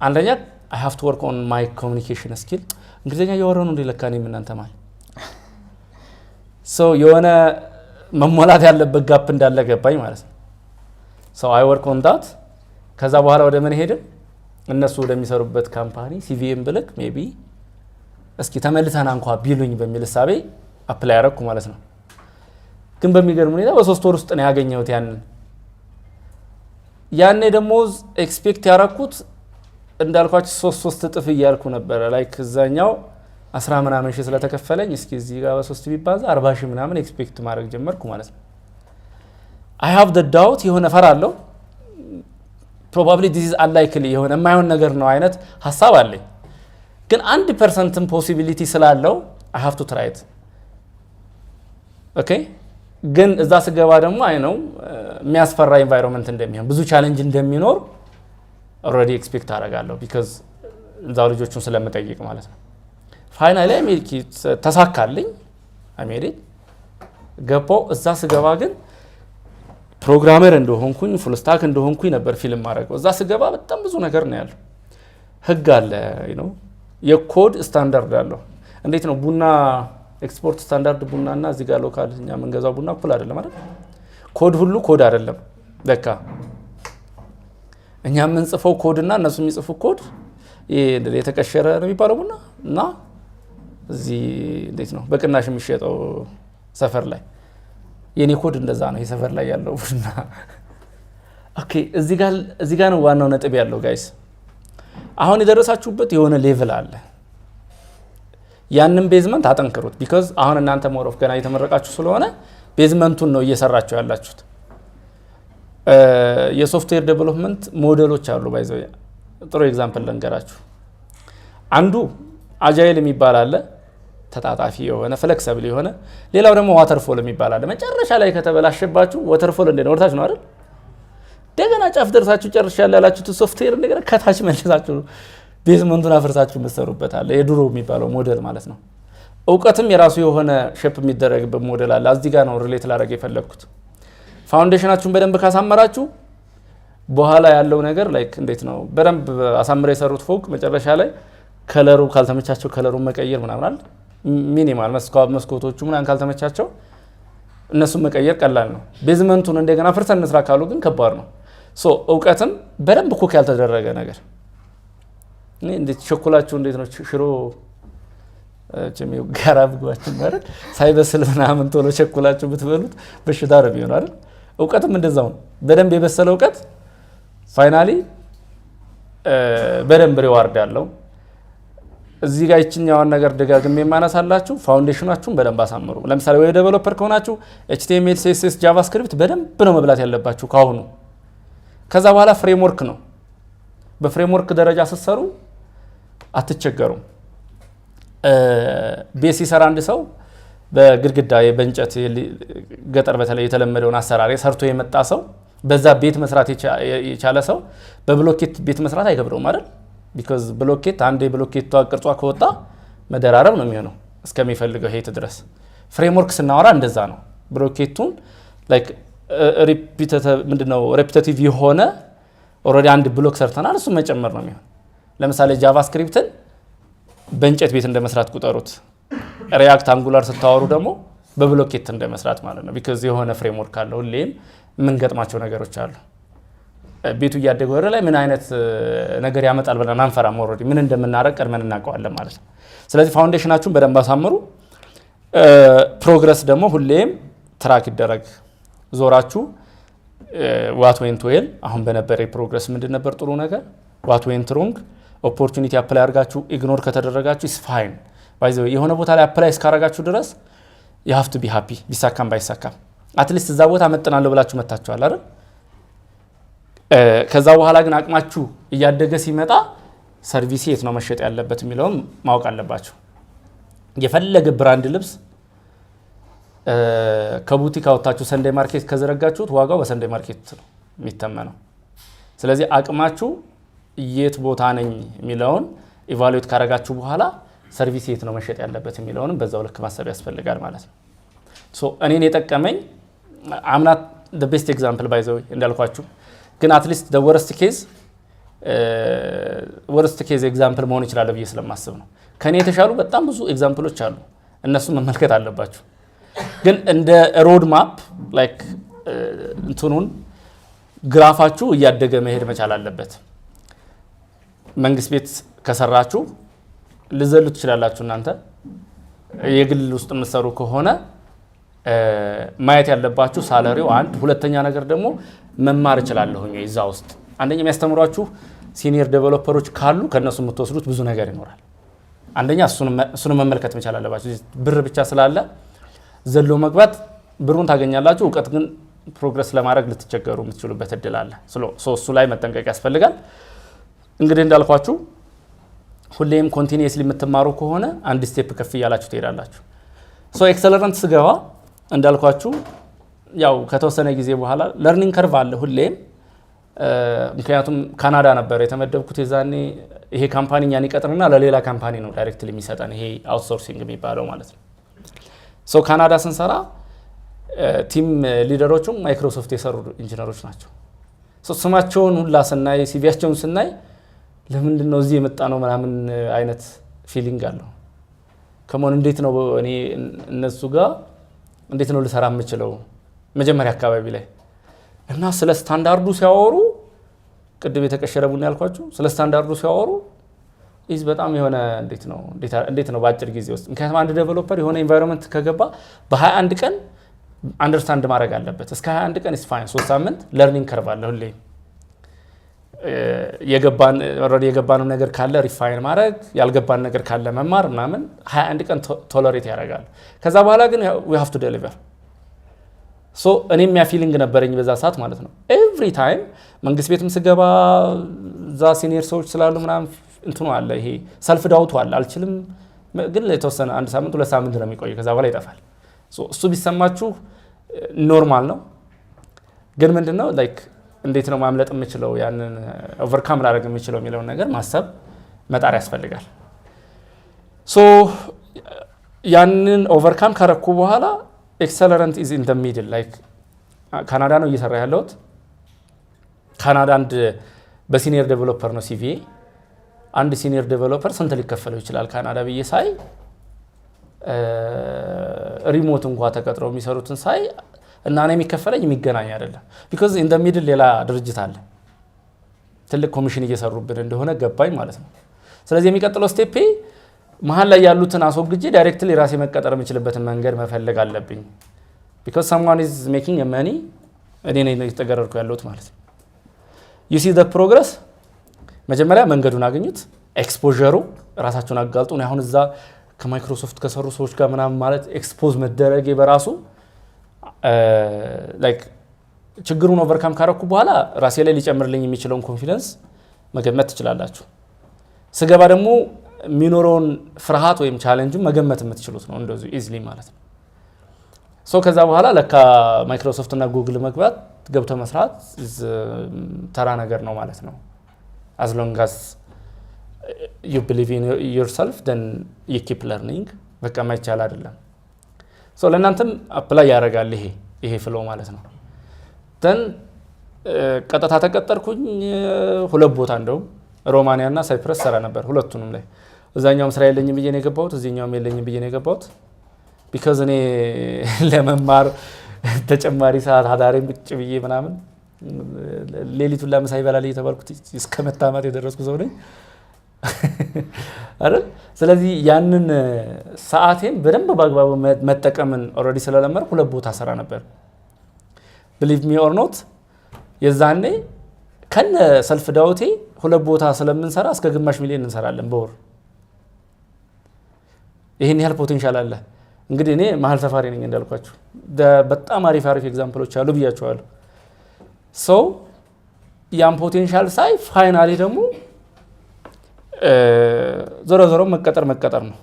አንደኛ I have to work on my communication skill። እንግሊዘኛ እያወራሁ ነው እንደለካኔ እናንተ ማለት ሶ የሆነ መሞላት ያለበት ጋፕ እንዳለ ገባኝ ማለት ነው። ሶ I work on that። ከዛ በኋላ ወደ ምን ሄድን? እነሱ ወደሚሰሩበት ካምፓኒ ሲቪኤም ብልክ ሜቢ እስኪ ተመልሰና እንኳን ቢሉኝ በሚል ሐሳቤ አፕላይ አደረኩ ማለት ነው። ግን በሚገርም ሁኔታ በ3 ወር ውስጥ ነው ያገኘሁት ያኔ ደሞዝ ኤክስፔክት ያደረኩት እንዳልኳችሁ 3 እጥፍ እያልኩ ነበር። ላይክ እዛኛው 10 ምናምን ሺህ ስለተከፈለኝ እስኪ እዚህ ጋር በ3 ቢባዛ 40 ሺህ ምናምን ኤክስፔክት ማድረግ ጀመርኩ ማለት ነው። I have the doubt የሆነ ፈራለሁ probably this is unlikely የሆነ የማይሆን ነገር ነው አይነት ሐሳብ አለኝ። ግን 1% ፖሲቢሊቲ ስላለው I have to try it ኦኬ። ግን እዛ ስገባ ደግሞ አይ ነው የሚያስፈራ ኢንቫይሮንመንት እንደሚሆን ብዙ ቻሌንጅ እንደሚኖር ኦልሬዲ ኤክስፔክት አደርጋለሁ ቢካዝ እዛው ልጆቹን ስለምጠይቅ ማለት ነው። ፋይናሊ ተሳካልኝ። አሜሪ ገባው። እዛ ስገባ ግን ፕሮግራመር እንደሆንኩኝ ፉል ስታክ እንደሆንኩኝ ነበር ፊልም ማድረገው። እዛ ስገባ በጣም ብዙ ነገር ነው ያለው። ህግ አለ ነው የኮድ ስታንዳርድ አለው። እንዴት ነው ቡና ኤክስፖርት ስታንዳርድ ቡናና እዚህ ጋር ሎካል እኛ መንገዛው ቡና እኩል አይደለም አይደል? ኮድ ሁሉ ኮድ አይደለም። በቃ እኛ የምንጽፈው ኮድና እነሱ የሚጽፉ ኮድ የተቀሸረ ነው የሚባለው ቡና እና እዚህ እንዴት ነው በቅናሽ የሚሸጠው ሰፈር ላይ የኔ ኮድ እንደዛ ነው የሰፈር ላይ ያለው ቡና። ኦኬ እዚህ ጋር ነው ዋናው ነጥብ ያለው ጋይስ። አሁን የደረሳችሁበት የሆነ ሌቭል አለ። ያንን ቤዝመንት አጠንክሩት። ቢኮዝ አሁን እናንተ ሞሮፍ ገና እየተመረቃችሁ ስለሆነ ቤዝመንቱን ነው እየሰራችሁ ያላችሁት። የሶፍትዌር ዴቨሎፕመንት ሞዴሎች አሉ። ባይዘው ጥሩ ኤግዛምፕል ልንገራችሁ። አንዱ አጃይል የሚባል አለ፣ ተጣጣፊ የሆነ ፍሌክሲብል የሆነ። ሌላው ደግሞ ዋተርፎል የሚባል አለ። መጨረሻ ላይ ከተበላሸባችሁ ዋተርፎል እንደ ወርታች ነው አይደል? እንደገና ጫፍ ደርሳችሁ ጨርሻለሁ ያላችሁት ሶፍትዌር እንደገና ከታች መልሳችሁ ቤዝመንቱን አፍርሳችሁ መሰሩበት አለ። የድሮ የሚባለው ሞዴል ማለት ነው። እውቀትም የራሱ የሆነ ሼፕ የሚደረግበት ሞዴል አለ። እዚህ ጋር ነው ሪሌት ላደርግ የፈለግኩት። ፋውንዴሽናችሁን በደንብ ካሳመራችሁ በኋላ ያለው ነገር ላይክ እንዴት ነው በደንብ አሳምረ የሰሩት ፎቅ መጨረሻ ላይ ከለሩ ካልተመቻቸው ከለሩን መቀየር ምናምን አለ። ሚኒማል መስኮቶቹ ምናምን ካልተመቻቸው እነሱን መቀየር ቀላል ነው። ቤዝመንቱን እንደገና ፍርሰን እንስራ ካሉ ግን ከባድ ነው። ሶ እውቀትም በደንብ ኩክ ያልተደረገ ነገር እንዴት ቸኩላችሁ እንዴት ነው ሽሮ ጀሚው ጋራ ብጓችሁ ማለት ሳይበስል ምናምን ቶሎ ቸኩላችሁ ብትበሉት በሽታ ነው የሚሆነው አይደል? እውቀትም እንደዛው ነው። በደንብ የበሰለ እውቀት ፋይናሊ በደንብ ሪዋርድ ያለው። እዚህ ጋር ይችኛዋን ነገር ደጋግሜ የማነሳላችሁ ፋውንዴሽናችሁን በደንብ አሳምሩ። ለምሳሌ ወይ ዴቨሎፐር ከሆናችሁ HTML CSS ጃቫስክሪፕት በደንብ ነው መብላት ያለባችሁ ካሁኑ። ከዛ በኋላ ፍሬምወርክ ነው። በፍሬምወርክ ደረጃ ስትሰሩ አትቸገሩም። ቤት ሲሰራ አንድ ሰው በግድግዳ በእንጨት ገጠር በተለይ የተለመደውን አሰራር ሰርቶ የመጣ ሰው በዛ ቤት መስራት የቻለ ሰው በብሎኬት ቤት መስራት አይከብደውም አይደል? ቢኮዝ ብሎኬት አንዴ ብሎኬቷ ቅርጿ ከወጣ መደራረብ ነው የሚሆነው እስከሚፈልገው ሄት ድረስ። ፍሬምወርክ ስናወራ እንደዛ ነው። ብሎኬቱን ላይክ ሬፒቲቲቭ የሆነ ኦልሬዲ አንድ ብሎክ ሰርተናል፣ እሱ መጨመር ነው የሚሆን። ለምሳሌ ጃቫስክሪፕትን በእንጨት ቤት እንደመስራት ቁጠሩት። ሪያክት አንጉላር ስታወሩ ደግሞ በብሎኬት እንደመስራት ማለት ነው። ቢኮዝ የሆነ ፍሬምወርክ አለ። ሁሌም የምንገጥማቸው ነገሮች አሉ። ቤቱ እያደገ ወደ ላይ ምን አይነት ነገር ያመጣል ብለን አንፈራም። ኦልሬዲ ምን እንደምናረግ ቀድመን እናውቀዋለን ማለት ነው። ስለዚህ ፋውንዴሽናችሁን በደንብ አሳምሩ። ፕሮግረስ ደግሞ ሁሌም ትራክ ይደረግ። ዞራችሁ ዋት ዌንት ዌል አሁን በነበረ ፕሮግረስ ምንድን ነበር ጥሩ ነገር፣ ዋት ዌንት ሮንግ፣ ኦፖርቹኒቲ አፕላይ አድርጋችሁ ኢግኖር ከተደረጋችሁ ኢስ ፋይን። ባይ ዘ ወይ የሆነ ቦታ ላይ አፕላይ እስካረጋችሁ ድረስ you have to be happy ቢሳካም ባይሳካም አትሊስት እዛ ቦታ መጥናለሁ ብላችሁ መታችኋል አይደል? ከዛ በኋላ ግን አቅማችሁ እያደገ ሲመጣ ሰርቪስ የት ነው መሸጥ ያለበት የሚለውን ማወቅ አለባችሁ። የፈለገ ብራንድ ልብስ ከቡቲክ አውጥታችሁ ሰንዴ ማርኬት ከዘረጋችሁት ዋጋው በሰንዴ ማርኬት ነው የሚተመነው። ስለዚህ አቅማችሁ የት ቦታ ነኝ የሚለውን ኢቫሉዌት ካረጋችሁ በኋላ ሰርቪስ የት ነው መሸጥ ያለበት የሚለውንም በዛው ልክ ማሰብ ያስፈልጋል ማለት ነው። ሶ እኔን የጠቀመኝ አምናት the best example by the way እንዳልኳችሁ ግን አትሊስት the worst case example መሆን ይችላል ብዬ ስለማስብ ነው። ከኔ የተሻሉ በጣም ብዙ ኤግዛምፕሎች አሉ፣ እነሱ መመልከት አለባችሁ። ግን እንደ ሮድ ማፕ ላይክ እንትኑን ግራፋችሁ እያደገ መሄድ መቻል አለበት። መንግስት ቤት ከሰራችሁ ልዘሉ ትችላላችሁ። እናንተ የግል ውስጥ የምትሰሩ ከሆነ ማየት ያለባችሁ ሳላሪው አንድ፣ ሁለተኛ ነገር ደግሞ መማር እችላለሁኝ እዛ ውስጥ አንደኛ የሚያስተምሯችሁ ሲኒየር ዴቨሎፐሮች ካሉ ከነሱ የምትወስዱት ብዙ ነገር ይኖራል። አንደኛ እሱን መመልከት መቻል አለባችሁ። ብር ብቻ ስላለ ዘሎ መግባት ብሩን ታገኛላችሁ፣ እውቀት ግን ፕሮግረስ ለማድረግ ልትቸገሩ የምትችሉበት እድል አለ። እሱ ላይ መጠንቀቅ ያስፈልጋል። እንግዲህ እንዳልኳችሁ ሁሌም ኮንቲኒየስሊ የምትማሩ ከሆነ አንድ ስቴፕ ከፍ እያላችሁ ትሄዳላችሁ። ኤክሰለረንት ስገባ እንዳልኳችሁ ያው ከተወሰነ ጊዜ በኋላ ለርኒንግ ከርቭ አለ ሁሌም። ምክንያቱም ካናዳ ነበር የተመደብኩት የዛኔ። ይሄ ካምፓኒ እኛን ይቀጥርና ለሌላ ካምፓኒ ነው ዳይሬክትሊ የሚሰጠን፣ ይሄ አውትሶርሲንግ የሚባለው ማለት ነው። ካናዳ ስንሰራ ቲም ሊደሮቹም ማይክሮሶፍት የሰሩ ኢንጂነሮች ናቸው። ስማቸውን ሁላ ስናይ ሲቪያቸውን ስናይ ለምንድን ነው እዚህ የመጣ ነው ምናምን አይነት ፊሊንግ አለው። ከመሆን እንዴት ነው እኔ እነሱ ጋር እንዴት ነው ልሰራ የምችለው መጀመሪያ አካባቢ ላይ እና ስለ ስታንዳርዱ ሲያወሩ ቅድም የተቀሸረ ቡና ያልኳችሁ ስለ ስታንዳርዱ ሲያወሩ ኢዝ በጣም የሆነ እንዴት ነው በአጭር ጊዜ ውስጥ ምክንያቱም አንድ ዴቨሎፐር የሆነ ኢንቫይሮንመንት ከገባ በ21 ቀን አንደርስታንድ ማድረግ አለበት። እስከ 21 ቀን ኢስ ፋይን 3 ሳምንት ለርኒንግ ከርቭ አለ። ሁሌ የገባንም ነገር ካለ ሪፋይን ማድረግ ያልገባን ነገር ካለ መማር ምናምን 21 ቀን ቶለሬት ያደርጋል። ከዛ በኋላ ግን we have to deliver ሶ እኔም ያ ፊሊንግ ነበረኝ በዛ ሰዓት ማለት ነው። ኤቭሪ ታይም መንግስት ቤትም ስገባ እዛ ሲኒየር ሰዎች ስላሉ ምናምን እንትኑ አለ ይሄ ሰልፍ ዳውቱ አለ። አልችልም ግን ለተወሰነ 1 ሳምንት 2 ሳምንት ነው የሚቆይ ከዛ በኋላ ይጠፋል። ሶ እሱ ቢሰማችሁ ኖርማል ነው። ግን ምንድነው ላይክ እንዴት ነው ማምለጥ የምችለው ያንን ኦቨርካም ላደርግ የምችለው የሚለውን ነገር ማሰብ መጣር ያስፈልጋል። ሶ ያንን ኦቨርካም ካረኩ በኋላ ኤክሰለረንት ኢዝ ኢን ዘ ሚድል ላይክ ካናዳ ነው እየሰራ ያለሁት። ካናዳ አንድ በሲኒየር ዴቨሎፐር ነው ሲቪኤ። አንድ ሲኒየር ዴቨሎፐር ስንት ሊከፈለው ይችላል ካናዳ ብዬ ሳይ ሪሞት እንኳን ተቀጥረው የሚሰሩትን ሳይ እና እኔ የሚከፈለኝ የሚገናኝ አይደለም። ቢኮዝ ኢን ዘ ሚድል ሌላ ድርጅት አለ ትልቅ ኮሚሽን እየሰሩብን እንደሆነ ገባኝ ማለት ነው። ስለዚህ የሚቀጥለው ስቴፕ መሀል ላይ ያሉትን አስወግጄ ዳይሬክትሊ ራሴ መቀጠር የምችልበትን መንገድ መፈለግ አለብኝ። ቢኮዝ someone is making a money እኔ ነኝ የተገረርኩ ያለሁት ማለት ነው። you see the progress መጀመሪያ መንገዱን አገኙት፣ ኤክስፖዠሩ ራሳቸውን አጋልጡ። ነው አሁን እዛ ከማይክሮሶፍት ከሰሩ ሰዎች ጋር ምናምን ማለት ኤክስፖዝ መደረግ በራሱ ላይክ ችግሩን ኦቨርካም ካረኩ በኋላ ራሴ ላይ ሊጨምርልኝ የሚችለውን ኮንፊደንስ መገመት ትችላላችሁ። ስገባ ደግሞ ሚኖሮን ፍርሃት ወይም ቻሌንጅ መገመት የምትችሉት ነው እንደዚህ ኢዚሊ ማለት ነው። ሶ ከዛ በኋላ ለካ ማይክሮሶፍት እና ጉግል መግባት ገብቶ መስራት ተራ ነገር ነው ማለት ነው። as long as you believe in yourself then you keep learning በቃ ማይቻል አይደለም። ሶ ለእናንተም አፕላይ ያደርጋል ይሄ ፍሎ ማለት ነው። then ቀጥታ ተቀጠርኩኝ 2 ቦታ እንደውም ሮማኒያ እና ሳይፕረስ ሰራ ነበር ሁለቱንም ላይ። እዛኛውም ስራ የለኝም ብዬ ነው የገባሁት፣ እዚህኛውም የለኝም ብዬ ነው የገባሁት። ቢካዝ እኔ ለመማር ተጨማሪ ሰዓት አዳሬም ቁጭ ብዬ ምናምን ሌሊቱን ለምሳ ይበላል እየተባልኩት እስከ መታማት የደረስኩ ሰው ነኝ አይደል? ስለዚህ ያንን ሰዓቴን በደንብ በአግባቡ መጠቀምን ኦልሬዲ ስለለመድኩ 2 ቦታ ሰራ ነበር። believe me or not የዛኔ ከነ ሰልፍ ዳውቴ 2 ቦታ ስለምንሰራ እስከ ግማሽ ሚሊዮን እንሰራለን በወር። ይሄን ያህል ፖቴንሻል አለ። እንግዲህ እኔ መሀል ሰፋሪ ነኝ እንዳልኳችሁ በጣም አሪፍ ኤግዛምፕሎች አሉ ብያችኋለሁ። ሶ ያን ፖቴንሻል ሳይ ፋይናሊ ደግሞ ዞሮ መቀጠር ነው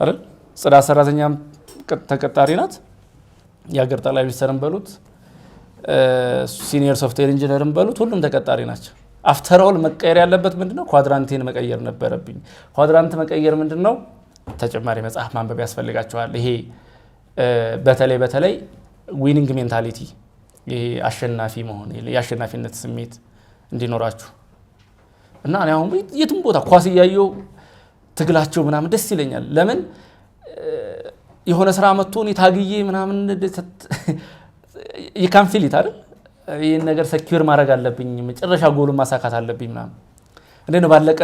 አይደል? ጽዳት ሰራተኛም ተቀጣሪ ናት። የሀገር ጠቅላይ ሚኒስትርም በሉት ሲኒየር ሶፍትዌር ኢንጂነርም በሉት ሁሉም ተቀጣሪ ናቸው። አፍተር ኦል መቀየር ያለበት ምንድነው? ኳድራንቴን መቀየር ነበረብኝ። ኳድራንት መቀየር ምንድነው? ተጨማሪ መጽሐፍ ማንበብ ያስፈልጋቸዋል። ይሄ በተለይ ዊኒንግ ሜንታሊቲ ይሄ አሸናፊ መሆን የአሸናፊነት ስሜት እንዲኖራችሁ እና እኔ አሁን የትም ቦታ ኳስ እያየሁ ትግላቸው ምናምን ደስ ይለኛል። ለምን የሆነ ስራ መጥቶ እኔ ታግዬ ምናምን you can feel it አይደል? ይሄን ነገር ሰኪዩር ማድረግ አለብኝ፣ መጨረሻ ጎሉን ማሳካት አለብኝ ምናምን። እንዴት ነው ባለቀ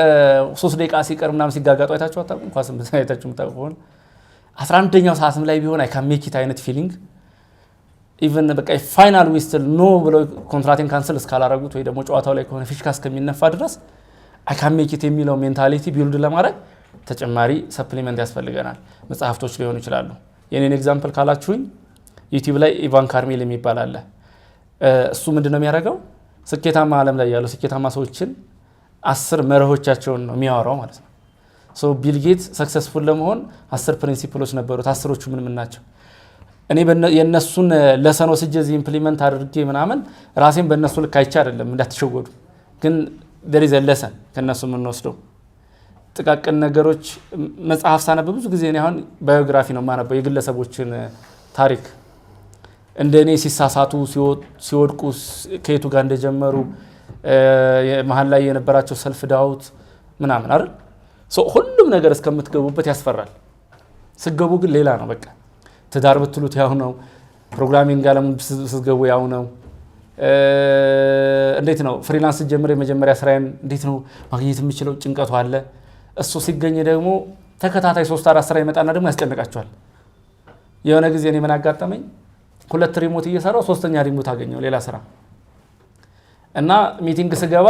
3 ደቂቃ ሲቀር ምናምን ሲጋጋጡ አይታችሁ አታውቁም? ኳስም አይታችሁ የምታውቁ 11ኛው ሰዓትም ላይ ቢሆን አይ ካን ሜክ ኢት አይነት ፊሊንግ ኢቭን በቃ ፋይናል ዊስትል ኖ ብለው ኮንትራክቲንግ ካንሰል እስካላረጉት ወይ ደግሞ ጨዋታው ላይ ከሆነ ፊሽካ እስከሚነፋ ድረስ አይ ካን ሜክ ኢት የሚለው ሜንታሊቲ ቢልድ ለማድረግ ተጨማሪ ሰፕሊመንት ያስፈልገናል። መጽሐፍቶች ሊሆኑ ይችላሉ። የኔን ኤግዛምፕል ካላችሁኝ ዩቲዩብ ላይ ኢቫን ካርሜል የሚባል አለ። እሱ ምንድነው የሚያደርገው? ስኬታማ ዓለም ላይ ያሉ ስኬታማ ሰዎችን 10 መርሆቻቸውን ነው የሚያወራው ማለት ነው። ሶ ቢል ጌትስ ሰክሰስፉል ለመሆን 10 ፕሪንሲፕሎች ነበሩት። 10ዎቹ ምን ናቸው? እኔ የነሱን ለሰኖ ስጀዚ ኢምፕሊመንት አድርጌ ምናምን ራሴን በእነሱ ልክ አይቻ አይደለም እንዳትሸወዱ። ግን there is a lesson ከነሱ የምንወስደው ጥቃቅን ነገሮች። መጽሐፍ ሳነብ ብዙ ጊዜ እኔ አሁን ባዮግራፊ ነው የማነበው የግለሰቦችን ታሪክ እንደኔ ሲሳሳቱ ሲወድቁ ከየቱ ጋር እንደጀመሩ መሀል ላይ የነበራቸው ሰልፍ ዳውት ምናምን አይደል ሁሉም ነገር እስከምትገቡበት ያስፈራል። ስገቡ ግን ሌላ ነው። በቃ ትዳር ብትሉት ያው ነው። ፕሮግራሚንግ ዓለም ስትገቡ ያው ነው። እንዴት ነው ፍሪላንስ ጀምሬ የመጀመሪያ ስራዬን እንዴት ነው ማግኘት የምችለው ጭንቀቱ አለ። እሱ ሲገኝ ደግሞ ተከታታይ 3-4 ስራ ይመጣና ደግሞ ያስጨንቃቸዋል። የሆነ ጊዜ እኔ ምን አጋጠመኝ 2 ሪሞት እየሰራው 3ኛ ሪሞት አገኘው ሌላ ስራ እና ሚቲንግ ስገባ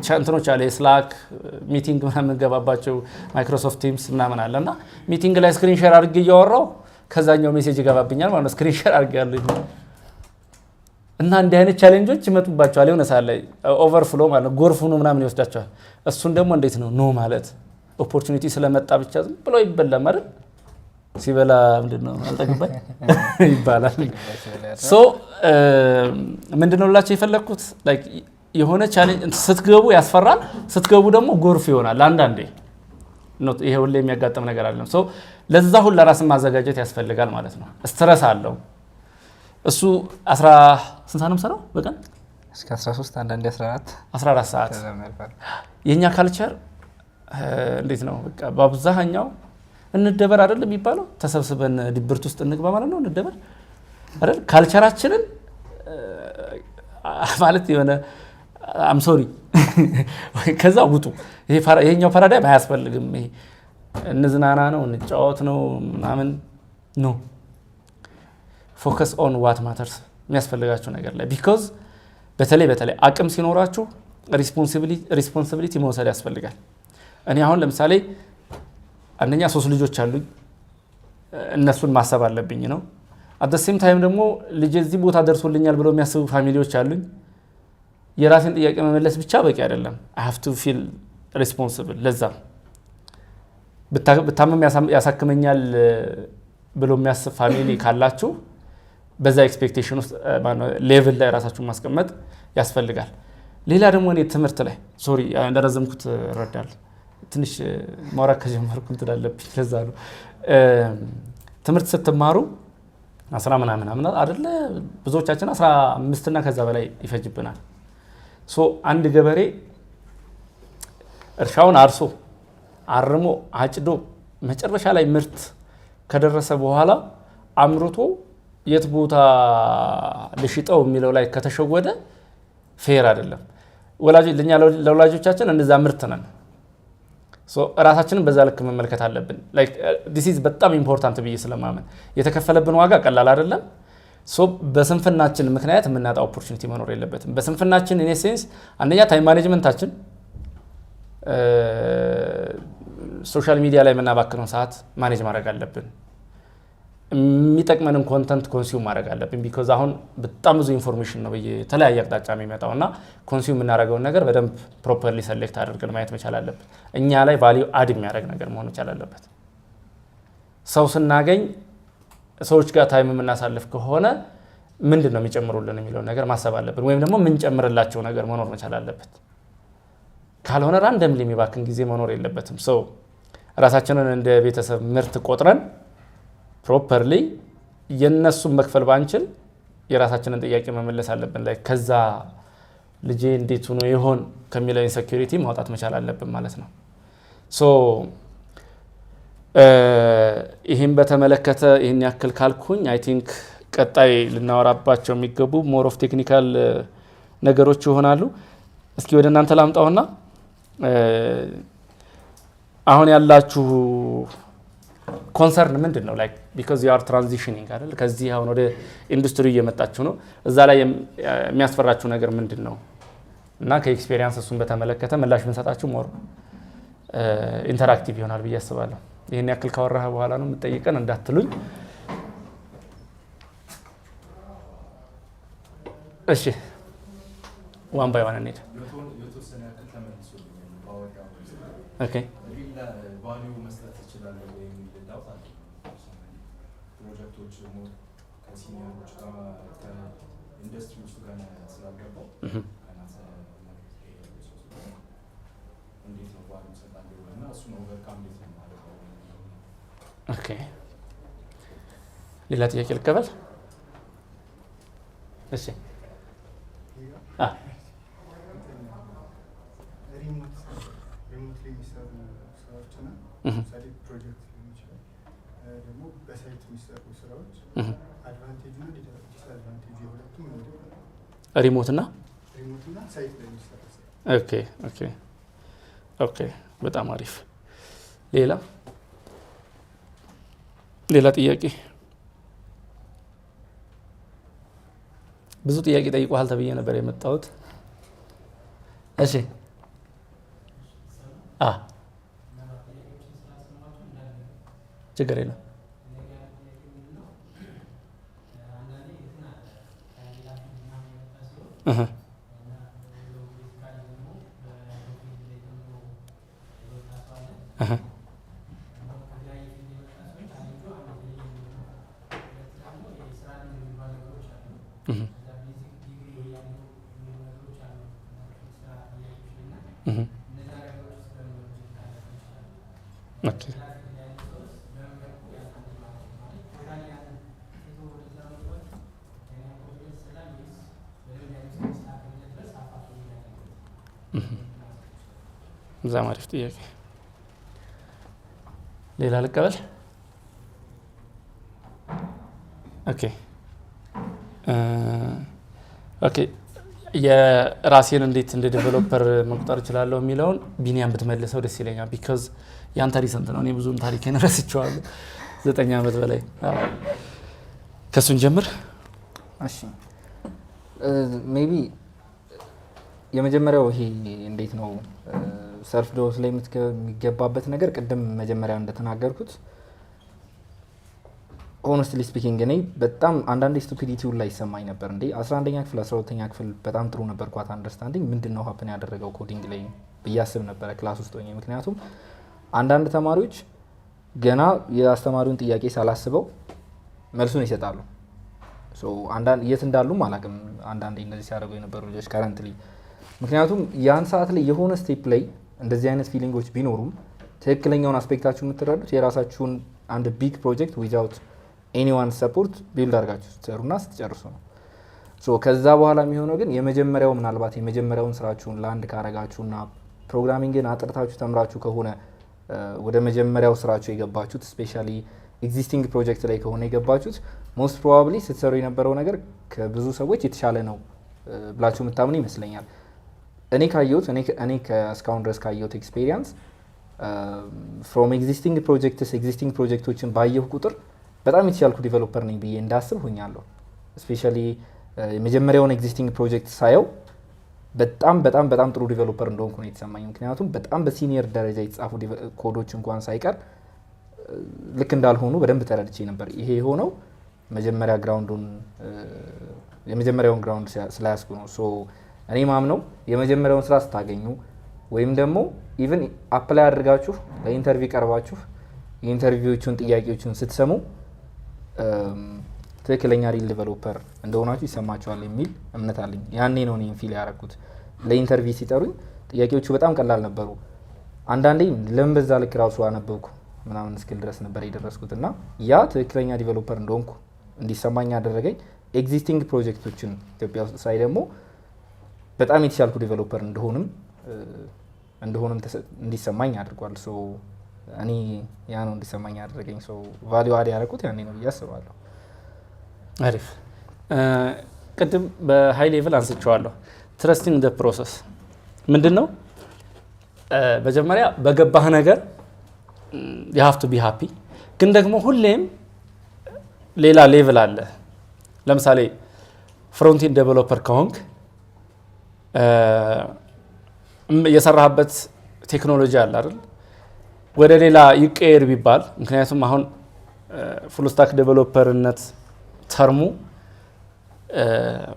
ቻንትኖች አለ ስላክ ሚቲንግ ምናምን ገባባቸው ማይክሮሶፍት ቲምስ ምናምን አለና ሚቲንግ ላይ ስክሪን ሼር አድርጌ እያወራው ከዛኛው ሜሴጅ ይገባብኛል ማለት ነው። ስክሪን ሼር አድርጌ ያለኝ እና እንዲህ አይነት ቻሌንጆች ይመጡባቸዋል። የሆነ ሰዓት ላይ ኦቨርፍሎ ማለት ነው ጎርፍ ሆኖ ምናምን ይወስዳቸዋል። እሱን ደግሞ እንዴት ነው ኖ ማለት ኦፖርቹኒቲ ስለመጣ ብቻ ዝም ብሎ ይበላል ማለት ሲበላ ምንድነው አልጠግባኝ ይባላል። ሶ ምንድነው ላችሁ የፈለኩት ላይክ የሆነ ቻሌንጅ ስትገቡ ያስፈራል። ስትገቡ ደግሞ ጎርፍ ይሆናል አንዳንዴ ኖት ይሄ ሁሉ የሚያጋጥም ነገር አይደለም። ሶ ለዛ ሁሉ ራስን ማዘጋጀት ያስፈልጋል ማለት ነው። ስትረስ አለው እሱ 10 ሰዓት ነው ሰራው በቀን እስከ 13 አንዳንዴ 14 ሰዓት የኛ ካልቸር እንዴት ነው በቃ በአብዛኛው እንደበር አይደለም የሚባለው ተሰብስበን ድብርት ውስጥ እንግባ ማለት ነው። እንደበር አይደል ካልቸራችንን ማለት የሆነ አም ሶሪ ከዛ ውጡ ይሄኛው ፓራዳይም አያስፈልግም። ይሄ እንዝናና ነው እንጫወት ነው ምናምን ኖ ፎከስ ኦን ዋት ማተርስ የሚያስፈልጋችሁ ነገር ላይ ቢኮዝ በተለይ አቅም ሲኖራችሁ ሪስፖንሲቢሊቲ መውሰድ ያስፈልጋል። እኔ አሁን ለምሳሌ አንደኛ 3 ልጆች አሉኝ እነሱን ማሰብ አለብኝ ነው። አት ዘ ሴም ታይም ደግሞ ልጅ እዚህ ቦታ ደርሶልኛል ብለው የሚያስቡ ፋሚሊዎች አሉኝ። የራሴን ጥያቄ መመለስ ብቻ በቂ አይደለም። I have to feel responsible ለዛ ብታመም ያሳክመኛል ብሎ የሚያስብ ፋሚሊ ካላችሁ በዛ ኤክስፔክቴሽን ውስጥ ሌቭል ላይ ራሳችሁን ማስቀመጥ ያስፈልጋል። ሌላ ደግሞ እኔ ትምህርት ላይ ሶሪ እንደረዘምኩት እረዳለሁ ትንሽ ማውራት ከጀመርኩ እንትላለብኝ ለዛ ነው። ትምህርት ስትማሩ 10 ምናምን አይደለ ብዙዎቻችን 15 እና ከዛ በላይ ይፈጅብናል። ሶ አንድ ገበሬ እርሻውን አርሶ አርሞ አጭዶ መጨረሻ ላይ ምርት ከደረሰ በኋላ አምርቶ የት ቦታ ለሽጠው የሚለው ላይ ከተሸወደ ፌር አይደለም። ለወላጆቻችን እንደዛ ምርት ነን። ሶ ራሳችንን በዛ ልክ መመልከት አለብን። ላይክ ዲስ ኢዝ በጣም ኢምፖርታንት ብዬ ስለማመን የተከፈለብን ዋጋ ቀላል አይደለም። ሶ በስንፍናችን ምክንያት የምናጣ ኦፖርቹኒቲ መኖር የለበትም። በስንፍናችን ኢን ሴንስ አንደኛ ታይም ማኔጅመንታችን ሶሻል ሚዲያ ላይ የምናባክነው ሰዓት ማኔጅ ማድረግ አለብን። የሚጠቅመንን ኮንተንት ኮንሱም ማድረግ አለብን። ቢኮዝ አሁን በጣም ብዙ ኢንፎርሜሽን ነው በየተለያየ አቅጣጫ የሚመጣውና ኮንሱም የምናደርገውን ነገር በደንብ ፕሮፐርሊ ሰሌክት አድርገን ማየት መቻል አለብን። እኛ ላይ ቫልዩ አድ የሚያደርግ ነገር መሆን መቻል አለበት። ሰው ስናገኝ ሰዎች ጋር ታይም የምናሳልፍ ከሆነ ምንድን ነው የሚጨምሩልን የሚለውን ነገር ማሰብ አለብን። ወይም ደግሞ የምንጨምርላቸው ነገር መኖር መቻል አለበት። ካልሆነ ራንደምሊ የሚባክን ጊዜ መኖር የለበትም። ሰው ራሳችንን እንደ ቤተሰብ ምርት ቆጥረን ፕሮፐርሊ የነሱን መክፈል ባንችል የራሳችንን ጥያቄ መመለስ አለብን። ላይ ከዛ ልጄ እንዴት ሆኖ ይሆን ከሚለው ኢንሴኩሪቲ ማውጣት መቻል አለብን ማለት ነው። ሶ ይህን በተመለከተ ይህን ያክል ካልኩኝ አይ ቲንክ ቀጣይ ልናወራባቸው የሚገቡ ሞር ኦፍ ቴክኒካል ነገሮች ይሆናሉ። እስኪ ወደ እናንተ ላምጣውና አሁን ያላችሁ ኮንሰርን ምንድን ነው? ላይክ ቢኮዝ ዩ አር ትራንዚሽኒንግ አይደል? ከዚህ አሁን ወደ ኢንዱስትሪ እየመጣችሁ ነው። እዛ ላይ የሚያስፈራችሁ ነገር ምንድን ነው? እና ከኤክስፔሪየንስ እሱን በተመለከተ ምላሽ ብንሰጣችሁ ሞር ኢንተራክቲቭ ይሆናል ብዬ አስባለሁ። ይህን ያክል ካወራህ በኋላ ነው የምጠይቀን እንዳትሉኝ። እሺ ዋን ባይ ዋን እንሂድ። ኦኬ ሌላ ጥያቄ ልቀበል? እሺ ሪሞት እና ኦኬ ኦኬ ኦኬ በጣም አሪፍ። ሌላ ጥያቄ? ብዙ ጥያቄ ጠይቀዋል ተብዬ ነበር የመጣሁት። እሺ ችግር የለም። በጣም አሪፍ ጥያቄ። ሌላ ልቀበል? ኦኬ ኦኬ የራሴን እንዴት እንደ ዴቨሎፐር መቁጠር እችላለሁ የሚለውን ቢኒያም ብትመልሰው ደስ ይለኛል። ቢካዝ ያንተ ሪሰንት ነው። እኔ ብዙም ታሪኬን ረስቼዋለሁ። 9 ዓመት በላይ። ከሱን ጀምር። እሺ ሜቢ የመጀመሪያው ይሄ እንዴት ነው ሰልፍ ዶስ ላይ የሚገባበት ነገር ቅድም መጀመሪያ እንደተናገርኩት ሆነስትሊ ስፒኪንግ እኔ በጣም አንዳንዴ ስቱፒዲቲውን ላይ ይሰማኝ ነበር። እንዴ 11ኛ ክፍል 12ኛ ክፍል በጣም ጥሩ ነበር ኳት አንደርስታንዲንግ ምንድን ነው ሀፕን ያደረገው ኮዲንግ ላይ ብያስብ ነበረ ክላስ ውስጥ ሆኜ። ምክንያቱም አንዳንድ ተማሪዎች ገና የአስተማሪውን ጥያቄ ሳላስበው መልሱን ይሰጣሉ። የት እንዳሉም አላውቅም አንዳንዴ እንደዚህ ሲያደርጉ የነበሩ ልጆች ከረንትሊ። ምክንያቱም ያን ሰዓት ላይ የሆነ ስቴፕ ላይ እንደዚህ አይነት ፊሊንጎች ቢኖሩም ትክክለኛውን አስፔክታችሁን የምትረዱት የራሳችሁን አንድ ቢግ ፕሮጀክት ዊዛውት ኤኒዋን ሰፖርት ቢልድ አድርጋችሁ ስትሰሩና ስትጨርሱ ነው። ከዛ በኋላ የሚሆነው ግን ምናልባት የመጀመሪያውን ስራችሁን ላንድ ካረጋችሁና ፕሮግራሚንግን አጥርታችሁ ተምራችሁ ከሆነ ወደ መጀመሪያው ስራችሁ የገባችሁት ስፔሻሊ ኤግዚስቲንግ ፕሮጀክት ላይ ከሆነ የገባችሁት ሞስት ፕሮባብሊ ስትሰሩ የነበረው ነገር ከብዙ ሰዎች የተሻለ ነው ብላችሁ የምታምኑ ይመስለኛል። እኔ እስካሁን ድረስ ካየሁት ኤክስፔሪንስ ፍሮም ኤግዚስቲንግ ፕሮጀክቶችን ባየሁ ቁጥር በጣም የተሻልኩ ዲቨሎፐር ነኝ ብዬ እንዳስብ ሆኛለሁ። ስፔሻሊ የመጀመሪያውን ኤግዚስቲንግ ፕሮጀክት ሳየው በጣም በጣም በጣም ጥሩ ዲቨሎፐር እንደሆንኩ ነው የተሰማኝ። ምክንያቱም በጣም በሲኒየር ደረጃ የተጻፉ ኮዶች እንኳን ሳይቀር ልክ እንዳልሆኑ በደንብ ተረድቼ ነበር። ይሄ የሆነው የመጀመሪያውን ግራውንድ ስላያስኩ ነው። እኔ ማምነው የመጀመሪያውን ስራ ስታገኙ ወይም ደግሞ ኢቭን አፕላይ አድርጋችሁ ለኢንተርቪው ቀርባችሁ የኢንተርቪዎቹን ጥያቄዎችን ስትሰሙ ትክክለኛ ሪል ዲቨሎፐር እንደሆናችሁ ይሰማችኋል የሚል እምነት አለኝ። ያኔ ነው እኔን ፊል ያደረኩት። ለኢንተርቪው ሲጠሩኝ ጥያቄዎቹ በጣም ቀላል ነበሩ። አንዳንዴ ለምን በዛ ልክ ራሱ አነበብኩ ምናምን እስክል ድረስ ነበር የደረስኩት እና ያ ትክክለኛ ዲቨሎፐር እንደሆንኩ እንዲሰማኝ ያደረገኝ። ኤግዚስቲንግ ፕሮጀክቶችን ኢትዮጵያ ውስጥ ሳይ ደግሞ በጣም የተሻልኩ ዲቨሎፐር እንደሆንም እንዲሰማኝ አድርጓል። እኔ ያ ነው እንዲሰማኝ ያደረገኝ። ቫሊዩ አድ ያደረኩት ያኔ ነው ብዬ አስባለሁ። አሪፍ። ቅድም በሀይ ሌቭል አንስቼዋለሁ። ትረስቲንግ ደ ፕሮሰስ ምንድን ነው? መጀመሪያ በገባህ ነገር የሀፍ ቱ ቢ ሃፒ፣ ግን ደግሞ ሁሌም ሌላ ሌቭል አለ። ለምሳሌ ፍሮንቲን ዴቨሎፐር ከሆንክ የሰራህበት ቴክኖሎጂ አለ አይደል? ወደ ሌላ ይቀየር ቢባል፣ ምክንያቱም አሁን ፉል ስታክ ዴቨሎፐርነት ተርሙ